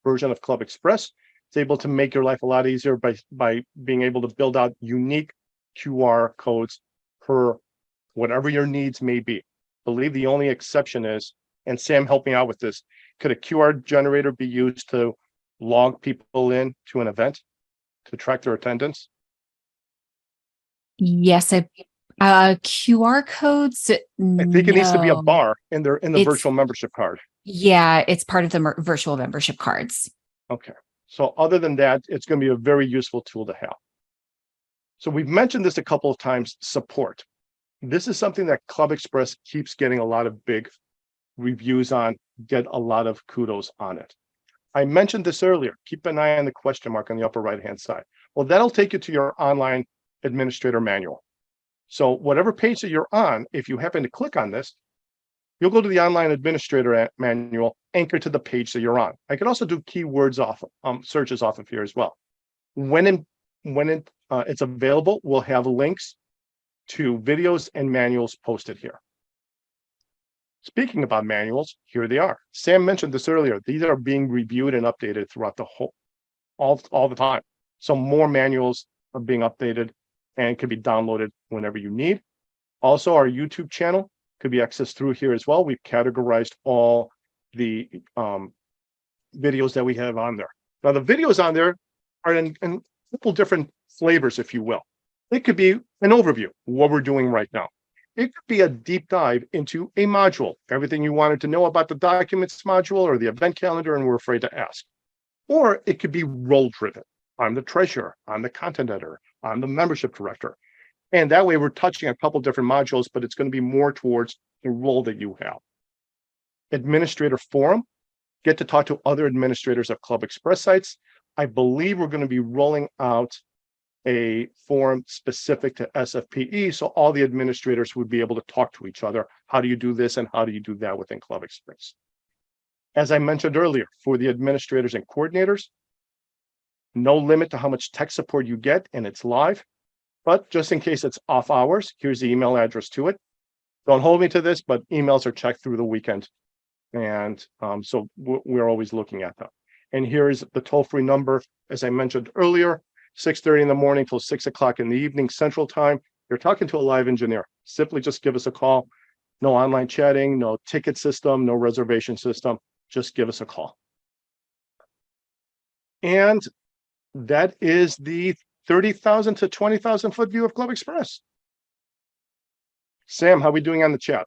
version of ClubExpress. It's able to make your life a lot easier by being able to build out unique QR codes per whatever your needs may be. I believe the only exception is, and Sam helped me out with this, could a QR generator be used to log people in to an event to track their attendance? Yes, QR codes. I think it needs to be a bar in the virtual membership card. Yeah, it's part of the virtual membership cards. Okay. So other than that, it's going to be a very useful tool to have. So we've mentioned this a couple of times, support. This is something that ClubExpress keeps getting a lot of big reviews on, get a lot of kudos on it. I mentioned this earlier. Keep an eye on the question mark on the upper right-hand side. Well, that'll take you to your online administrator manual. So whatever page that you're on, if you happen to click on this, you'll go to the online administrator manual, anchor to the page that you're on. I could also do keywords off, searches off of here as well. When it's available, we'll have links to videos and manuals posted here. Speaking about manuals, here they are. Sam mentioned this earlier. These are being reviewed and updated throughout the all the time. So more manuals are being updated and can be downloaded whenever you need. Also, our YouTube channel could be accessed through here as well. We've categorized all the videos that we have on there. Now, the videos on there are in a couple different flavors, if you will. It could be an overview, what we're doing right now. It could be a deep dive into a module, everything you wanted to know about the documents module or the event calendar and were afraid to ask. Or it could be role-driven. I'm the treasurer, I'm the content editor, I'm the membership director. And that way we're touching a couple different modules, but it's going to be more towards the role that you have. Administrator forum, get to talk to other administrators of ClubExpress sites. I believe we're going to be rolling out a forum specific to SFPE, so all the administrators would be able to talk to each other. How do you do this and how do you do that within ClubExpress? As I mentioned earlier, for the administrators and coordinators, No limit to how much tech support you get, and it's live. But just in case it's off hours, here's the email address to it. Don't hold me to this, but emails are checked through the weekend. And so we're always looking at them. And here is the toll-free number, as I mentioned earlier, 6:30 in the morning till 6 o'clock in the evening, Central Time. You're talking to a live engineer. Simply just give us a call. No online chatting, no ticket system, no reservation system. Just give us a call. And that is the 30,000 to 20,000 foot view of ClubExpress. Sam, how are we doing on the chat?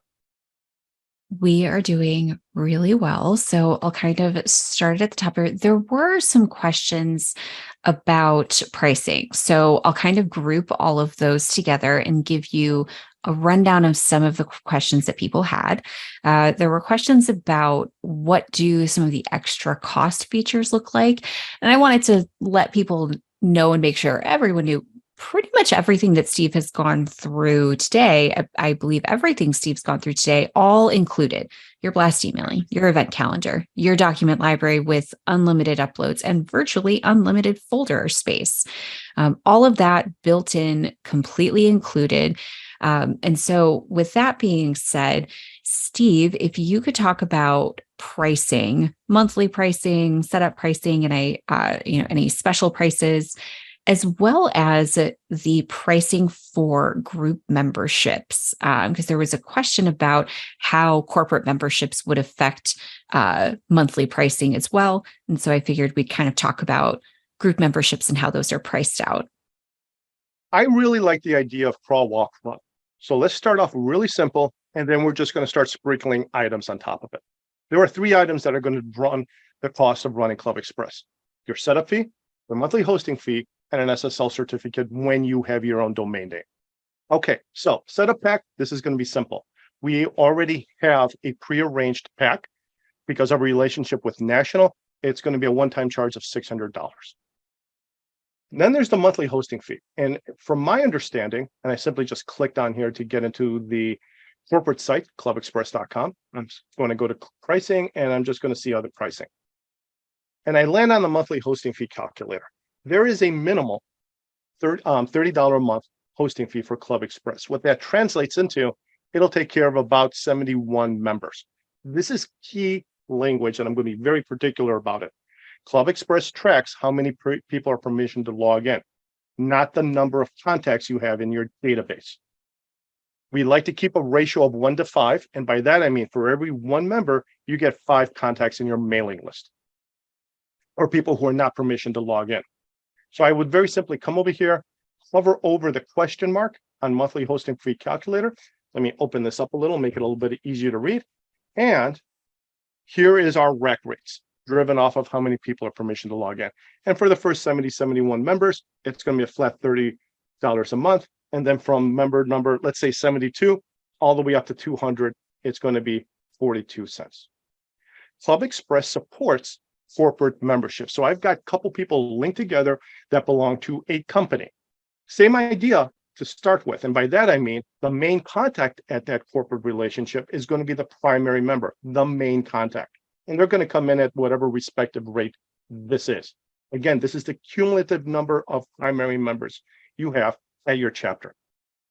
We are doing really well. So I'll kind of start at the top here. There were some questions about pricing. So I'll kind of group all of those together and give you a rundown of some of the questions that people had. There were questions about what do some of the extra cost features look like? And I wanted to let people know and make sure everyone knew pretty much everything that Steve has gone through today. I believe everything Steve's gone through today, all included your blast emailing, your event calendar, your document library with unlimited uploads and virtually unlimited folder space. All of that built in, completely included. And so with that being said, Steve, if you could talk about pricing, monthly pricing, setup pricing, and any special prices, as well as the pricing for group memberships, because there was a question about how corporate memberships would affect monthly pricing as well. And so I figured we'd kind of talk about group memberships and how those are priced out. I really like the idea of crawl, walk, run. So let's start off really simple, and then we're just going to start sprinkling items on top of it. There are 3 items that are going to run the cost of running ClubExpress: your setup fee, the monthly hosting fee, and an SSL certificate when you have your own domain name. Okay, so setup pack, this is going to be simple. We already have a prearranged pack because of our relationship with National. It's going to be a one-time charge of $600. Then there's the monthly hosting fee. And from my understanding, and I simply just clicked on here to get into the corporate site, clubexpress.com. I'm going to go to pricing, and I'm just going to see other pricing. And I land on the monthly hosting fee calculator. There is a minimal $30 a month hosting fee for ClubExpress. What that translates into, it'll take care of about 71 members. This is key language, and I'm going to be very particular about it. ClubExpress tracks how many people are permissioned to log in, not the number of contacts you have in your database. We like to keep a ratio of 1 to 5, and by that I mean for every 1 member, you get 5 contacts in your mailing list, or people who are not permissioned to log in. So I would very simply come over here, hover over the question mark on monthly hosting fee calculator. Let me open this up a little, make it a little bit easier to read. And here is our rack rates, driven off of how many people are permissioned to log in. And for the first 71 members, it's going to be a flat $30 a month. And then from member number, let's say 72, all the way up to 200, it's going to be 42 cents. ClubExpress supports corporate membership. So I've got a couple people linked together that belong to a company. Same idea to start with. And by that, I mean the main contact at that corporate relationship is going to be the primary member, the main contact. And they're going to come in at whatever respective rate this is. Again, this is the cumulative number of primary members you have at your chapter.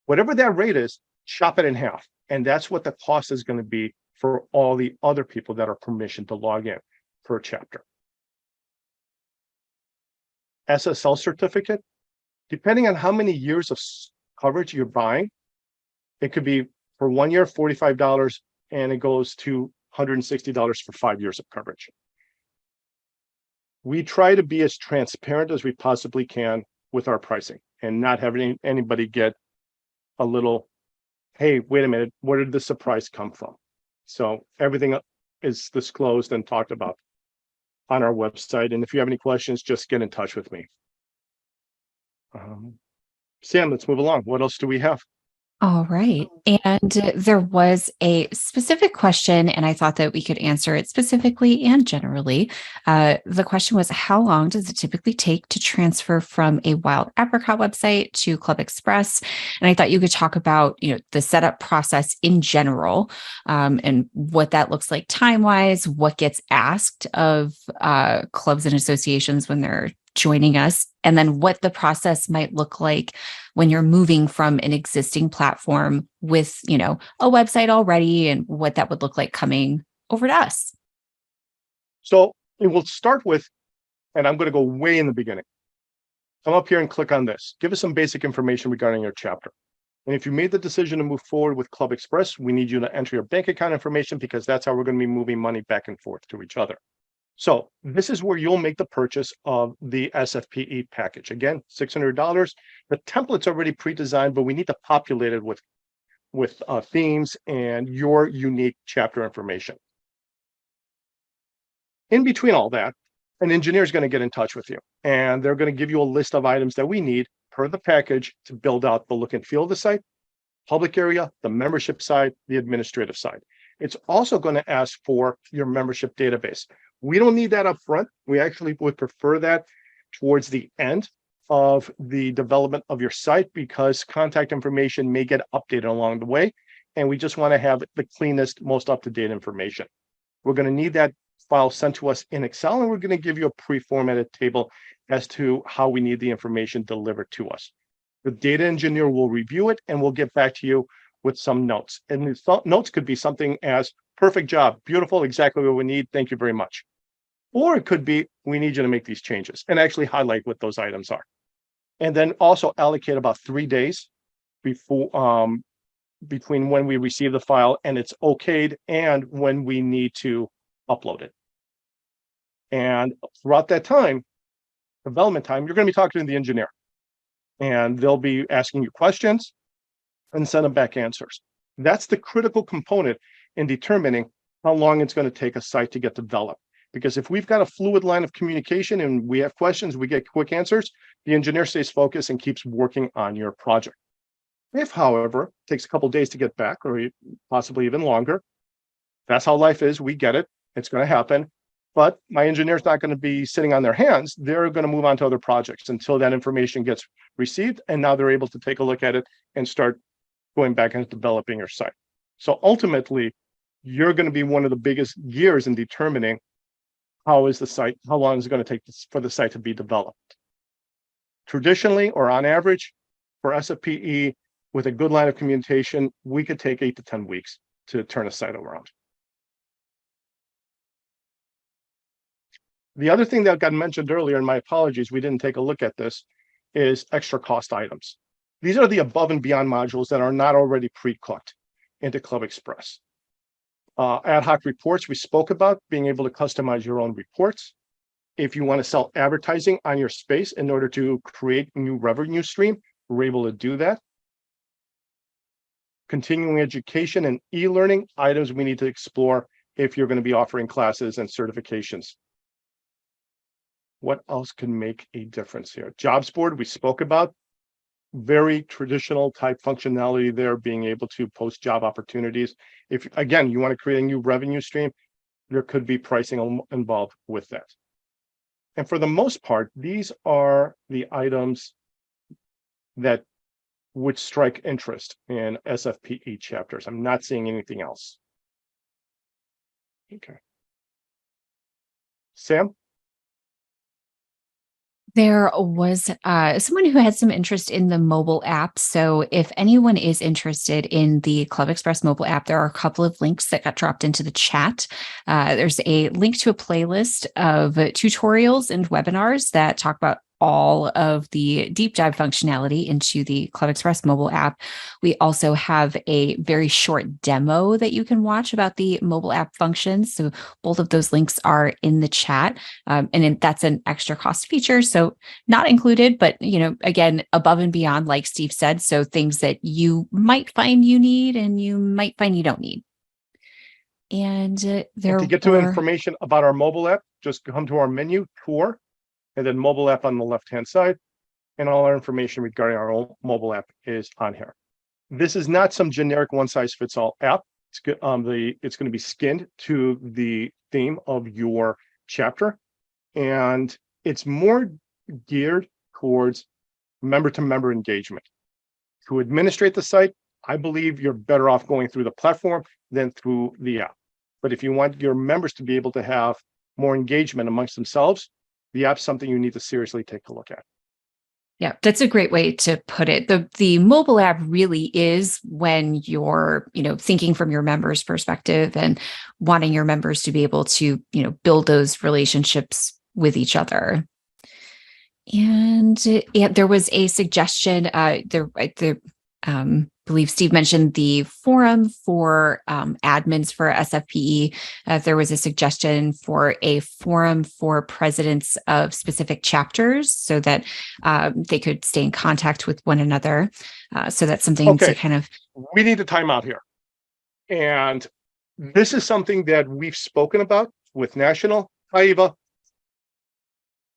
Whatever that rate is, chop it in half. And that's what the cost is going to be for all the other people that are permissioned to log in per chapter. SSL certificate, depending on how many years of coverage you're buying, it could be for 1 year, $45, and it goes to $160 for 5 years of coverage. We try to be as transparent as we possibly can with our pricing and not having anybody get a little, hey, wait a minute, where did the surprise come from? So everything is disclosed and talked about on our website. And if you have any questions, just get in touch with me. Sam, let's move along. What else do we have? All right. And there was a specific question, and I thought that we could answer it specifically and generally. The question was, how long does it typically take to transfer from a Wild Apricot website to ClubExpress? And I thought you could talk about, the setup process in general, and what that looks like time-wise, what gets asked of clubs and associations when they're joining us, and then what the process might look like when you're moving from an existing platform with, a website already, and what that would look like coming over to us. So it will start with, and I'm going to go way in the beginning. Come up here and click on this. Give us some basic information regarding your chapter. And if you made the decision to move forward with ClubExpress, we need you to enter your bank account information, because that's how we're going to be moving money back and forth to each other. So this is where you'll make the purchase of the SFPE package. Again, $600. The template's already pre-designed, but we need to populate it with themes and your unique chapter information. In between all that, an engineer is going to get in touch with you, and they're going to give you a list of items that we need per the package to build out the look and feel of the site, public area, the membership side, the administrative side. It's also going to ask for your membership database. We don't need that up front. We actually would prefer that towards the end of the development of your site, because contact information may get updated along the way, and we just want to have the cleanest, most up-to-date information. We're going to need that file sent to us in Excel, and we're going to give you a pre-formatted table as to how we need the information delivered to us. The data engineer will review it, and we'll get back to you with some notes. And the notes could be something as perfect job, beautiful, exactly what we need, thank you very much. Or it could be, we need you to make these changes, and actually highlight what those items are. And then also allocate about 3 days before between when we receive the file and it's okayed and when we need to upload it. And throughout that time, development time, you're going to be talking to the engineer, and they'll be asking you questions and send them back answers. That's the critical component in determining how long it's going to take a site to get developed. Because if we've got a fluid line of communication and we have questions, we get quick answers, the engineer stays focused and keeps working on your project. If, however, it takes a couple of days to get back, or possibly even longer, that's how life is. We get it. It's going to happen. But my engineer's not going to be sitting on their hands. They're going to move on to other projects until that information gets received. And now they're able to take a look at it and start going back into developing your site. So ultimately, you're going to be one of the biggest gears in determining how long is it going to take for the site to be developed. Traditionally, or on average, for SFPE, with a good line of communication, we could take 8 to 10 weeks to turn a site around. The other thing that got mentioned earlier, and my apologies, we didn't take a look at this, is extra cost items. These are the above and beyond modules that are not already pre-cooked into ClubExpress. Ad hoc reports, we spoke about being able to customize your own reports. If you want to sell advertising on your space in order to create a new revenue stream, we're able to do that. Continuing education and e-learning items we need to explore if you're going to be offering classes and certifications. What else can make a difference here? Jobs board, we spoke about. Very traditional type functionality there, being able to post job opportunities. If, again, you want to create a new revenue stream, there could be pricing involved with that. And for the most part, these are the items that would strike interest in SFPE chapters. I'm not seeing anything else. Okay. Sam? There was someone who had some interest in the mobile app. So if anyone is interested in the ClubExpress mobile app, there are a couple of links that got dropped into the chat. There's a link to a playlist of tutorials and webinars that talk about all of the deep dive functionality into the ClubExpress mobile app. We also have a very short demo that you can watch about the mobile app functions. So both of those links are in the chat. And that's an extra cost feature. So not included, but, again, above and beyond, like Steve said, so things that you might find you need and you might find you don't need. And to get to information about our mobile app, just come to our menu, tour, and then mobile app on the left-hand side, and all our information regarding our own mobile app is on here. This is not some generic one-size-fits-all app. It's going to be skinned to the theme of your chapter, and it's more geared towards member-to-member engagement. To administrate the site, I believe you're better off going through the platform than through the app. But if you want your members to be able to have more engagement amongst themselves, the app's something you need to seriously take a look at. Yeah, that's a great way to put it. The mobile app really is when you're, thinking from your members' perspective and wanting your members to be able to, build those relationships with each other. And there was a suggestion. Believe Steve mentioned the forum for admins for SFPE. There was a suggestion for a forum for presidents of specific chapters so that they could stay in contact with one another. So that's something to kind of. We need a timeout here. And this is something that we've spoken about with National, AIVA,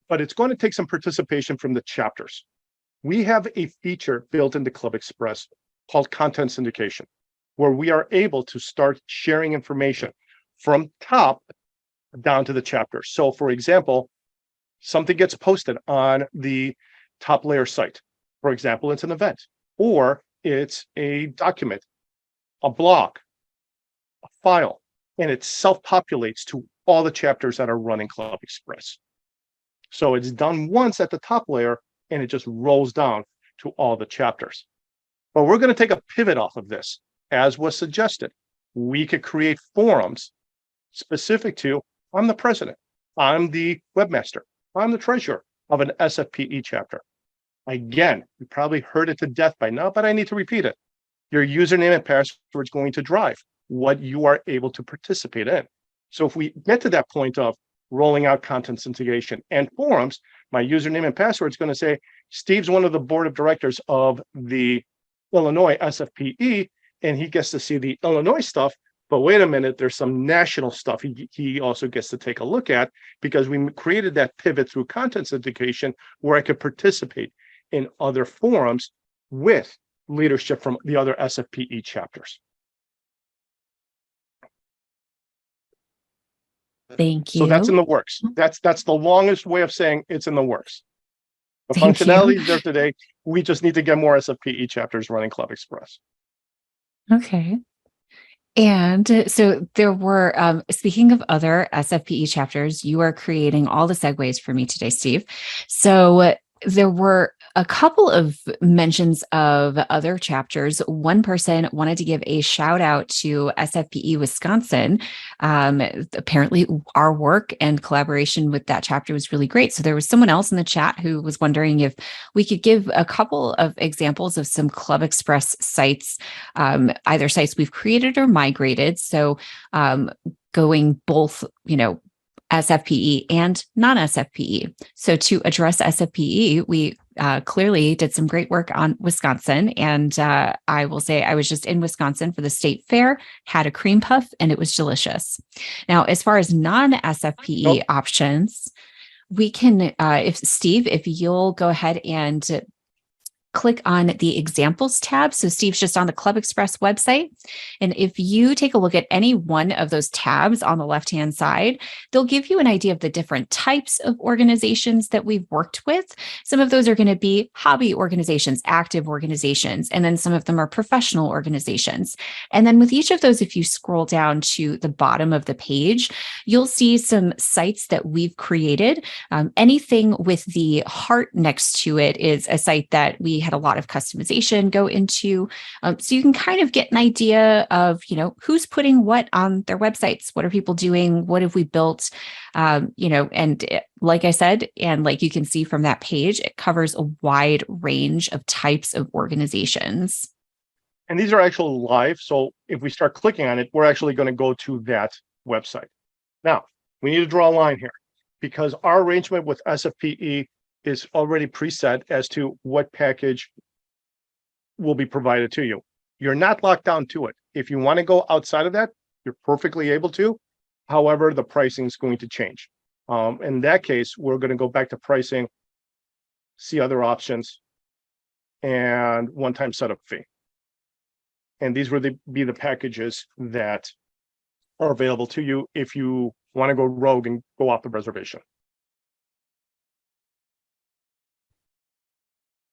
but it's going to take some participation from the chapters. We have a feature built into ClubExpress called content syndication, where we are able to start sharing information from top down to the chapter. So for example, something gets posted on the top layer site. For example, it's an event, or it's a document, a blog, a file, and it self-populates to all the chapters that are running ClubExpress. So it's done once at the top layer, and it just rolls down to all the chapters. But we're going to take a pivot off of this. As was suggested, we could create forums specific to, I'm the president, I'm the webmaster, I'm the treasurer of an SFPE chapter. Again, you probably heard it to death by now, but I need to repeat it. Your username and password is going to drive what you are able to participate in. So if we get to that point of rolling out content syndication and forums, my username and password is going to say, Steve's one of the board of directors of the Illinois SFPE, and he gets to see the Illinois stuff. But wait a minute, there's some national stuff he also gets to take a look at, because we created that pivot through content syndication where I could participate in other forums with leadership from the other SFPE chapters. Thank you. So that's in the works. That's the longest way of saying it's in the works. The Thank functionality you. is there today. We just need to get more SFPE chapters running ClubExpress. Okay. And so there were, speaking of other SFPE chapters, you are creating all the segues for me today, Steve. So there were a couple of mentions of other chapters. One person wanted to give a shout out to SFPE Wisconsin. Apparently, our work and collaboration with that chapter was really great. So there was someone else in the chat who was wondering if we could give a couple of examples of some ClubExpress sites, either sites we've created or migrated. So going both, SFPE and non-SFPE. So to address SFPE, we clearly did some great work on Wisconsin. And I will say I was just in Wisconsin for the state fair, had a cream puff, and it was delicious. Now, as far as non-SFPE options, we can, if you'll go ahead and click on the examples tab. So Steve's just on the ClubExpress website. And if you take a look at any one of those tabs on the left-hand side, they'll give you an idea of the different types of organizations that we've worked with. Some of those are going to be hobby organizations, active organizations, and then some of them are professional organizations. And then with each of those, if you scroll down to the bottom of the page, you'll see some sites that we've created. Anything with the heart next to it is a site that we had a lot of customization go into. So you can kind of get an idea of, who's putting what on their websites. What are people doing? What have we built? And like I said, and like you can see from that page, it covers a wide range of types of organizations. And these are actually live. So if we start clicking on it, we're actually going to go to that website. Now, we need to draw a line here because our arrangement with SFPE is already preset as to what package will be provided to you. You're not locked down to it. If you want to go outside of that, you're perfectly able to. However, the pricing is going to change. In that case, we're going to go back to pricing, see other options, and one-time setup fee. And these would be the packages that are available to you if you want to go rogue and go off the reservation.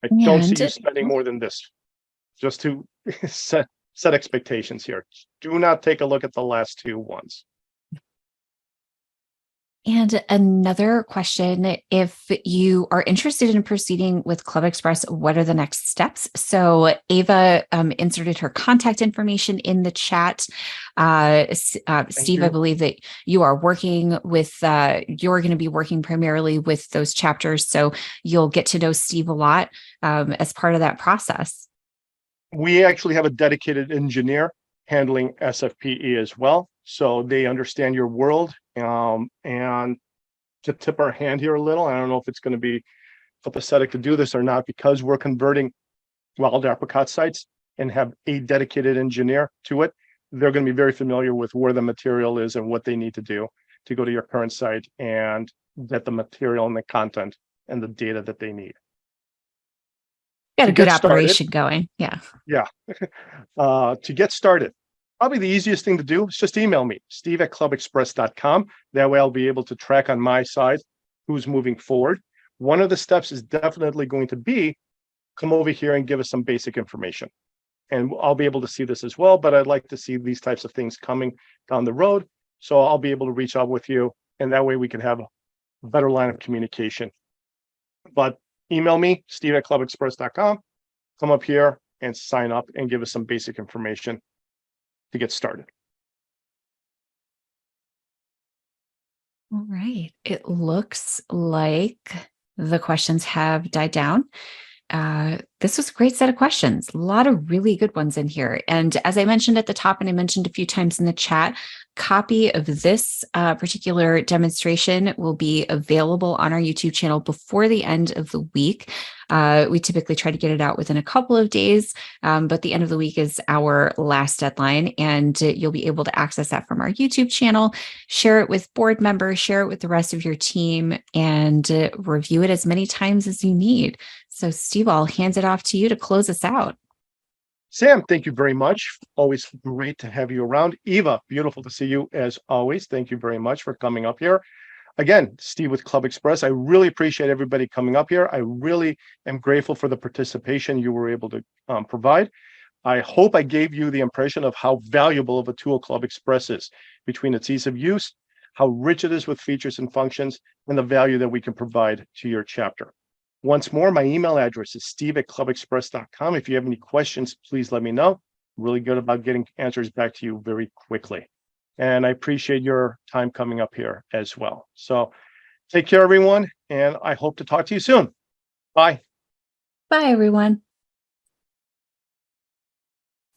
I don't see you spending more than this. Just to set expectations here. Do not take a look at the last two ones. And another question, if you are interested in proceeding with ClubExpress, what are the next steps? So Ava inserted her contact information in the chat. Steve, I believe that you are working with, you're going to be working primarily with those chapters. So you'll get to know Steve a lot as part of that process. We actually have a dedicated engineer handling SFPE as well. So they understand your world. And to tip our hand here a little, I don't know if it's going to be pathetic to do this or not, because we're converting wild apricot sites and have a dedicated engineer to it. They're going to be very familiar with where the material is and what they need to do to go to your current site and get the material and the content and the data that they need. Got a good operation going. Yeah. Yeah. To get started, probably the easiest thing to do is just email me, steve@clubexpress.com. That way I'll be able to track on my side who's moving forward. One of the steps is definitely going to be come over here and give us some basic information. And I'll be able to see this as well, but I'd like to see these types of things coming down the road. So I'll be able to reach out with you, and that way we can have a better line of communication. But email me, steve@clubexpress.com. Come up here and sign up and give us some basic information to get started. All right. It looks like the questions have died down. This was a great set of questions. A lot of really good ones in here. And as I mentioned at the top, and I mentioned a few times in the chat, copy of this particular demonstration will be available on our YouTube channel before the end of the week. We typically try to get it out within a couple of days, but the end of the week is our last deadline, and you'll be able to access that from our YouTube channel, share it with board members, share it with the rest of your team, and review it as many times as you need. So Steve, I'll hand it off to you to close us out. Sam, thank you very much. Always great to have you around. Eva, beautiful to see you as always. Thank you very much for coming up here. Again, Steve with ClubExpress. I really appreciate everybody coming up here. I really am grateful for the participation you were able to provide. I hope I gave you the impression of how valuable of a tool ClubExpress is, between its ease of use, how rich it is with features and functions, and the value that we can provide to your chapter. Once more, my email address is steve@clubexpress.com. If you have any questions, please let me know. I'm really good about getting answers back to you very quickly. And I appreciate your time coming up here as well. So take care, everyone, and I hope to talk to you soon. Bye. Bye, everyone.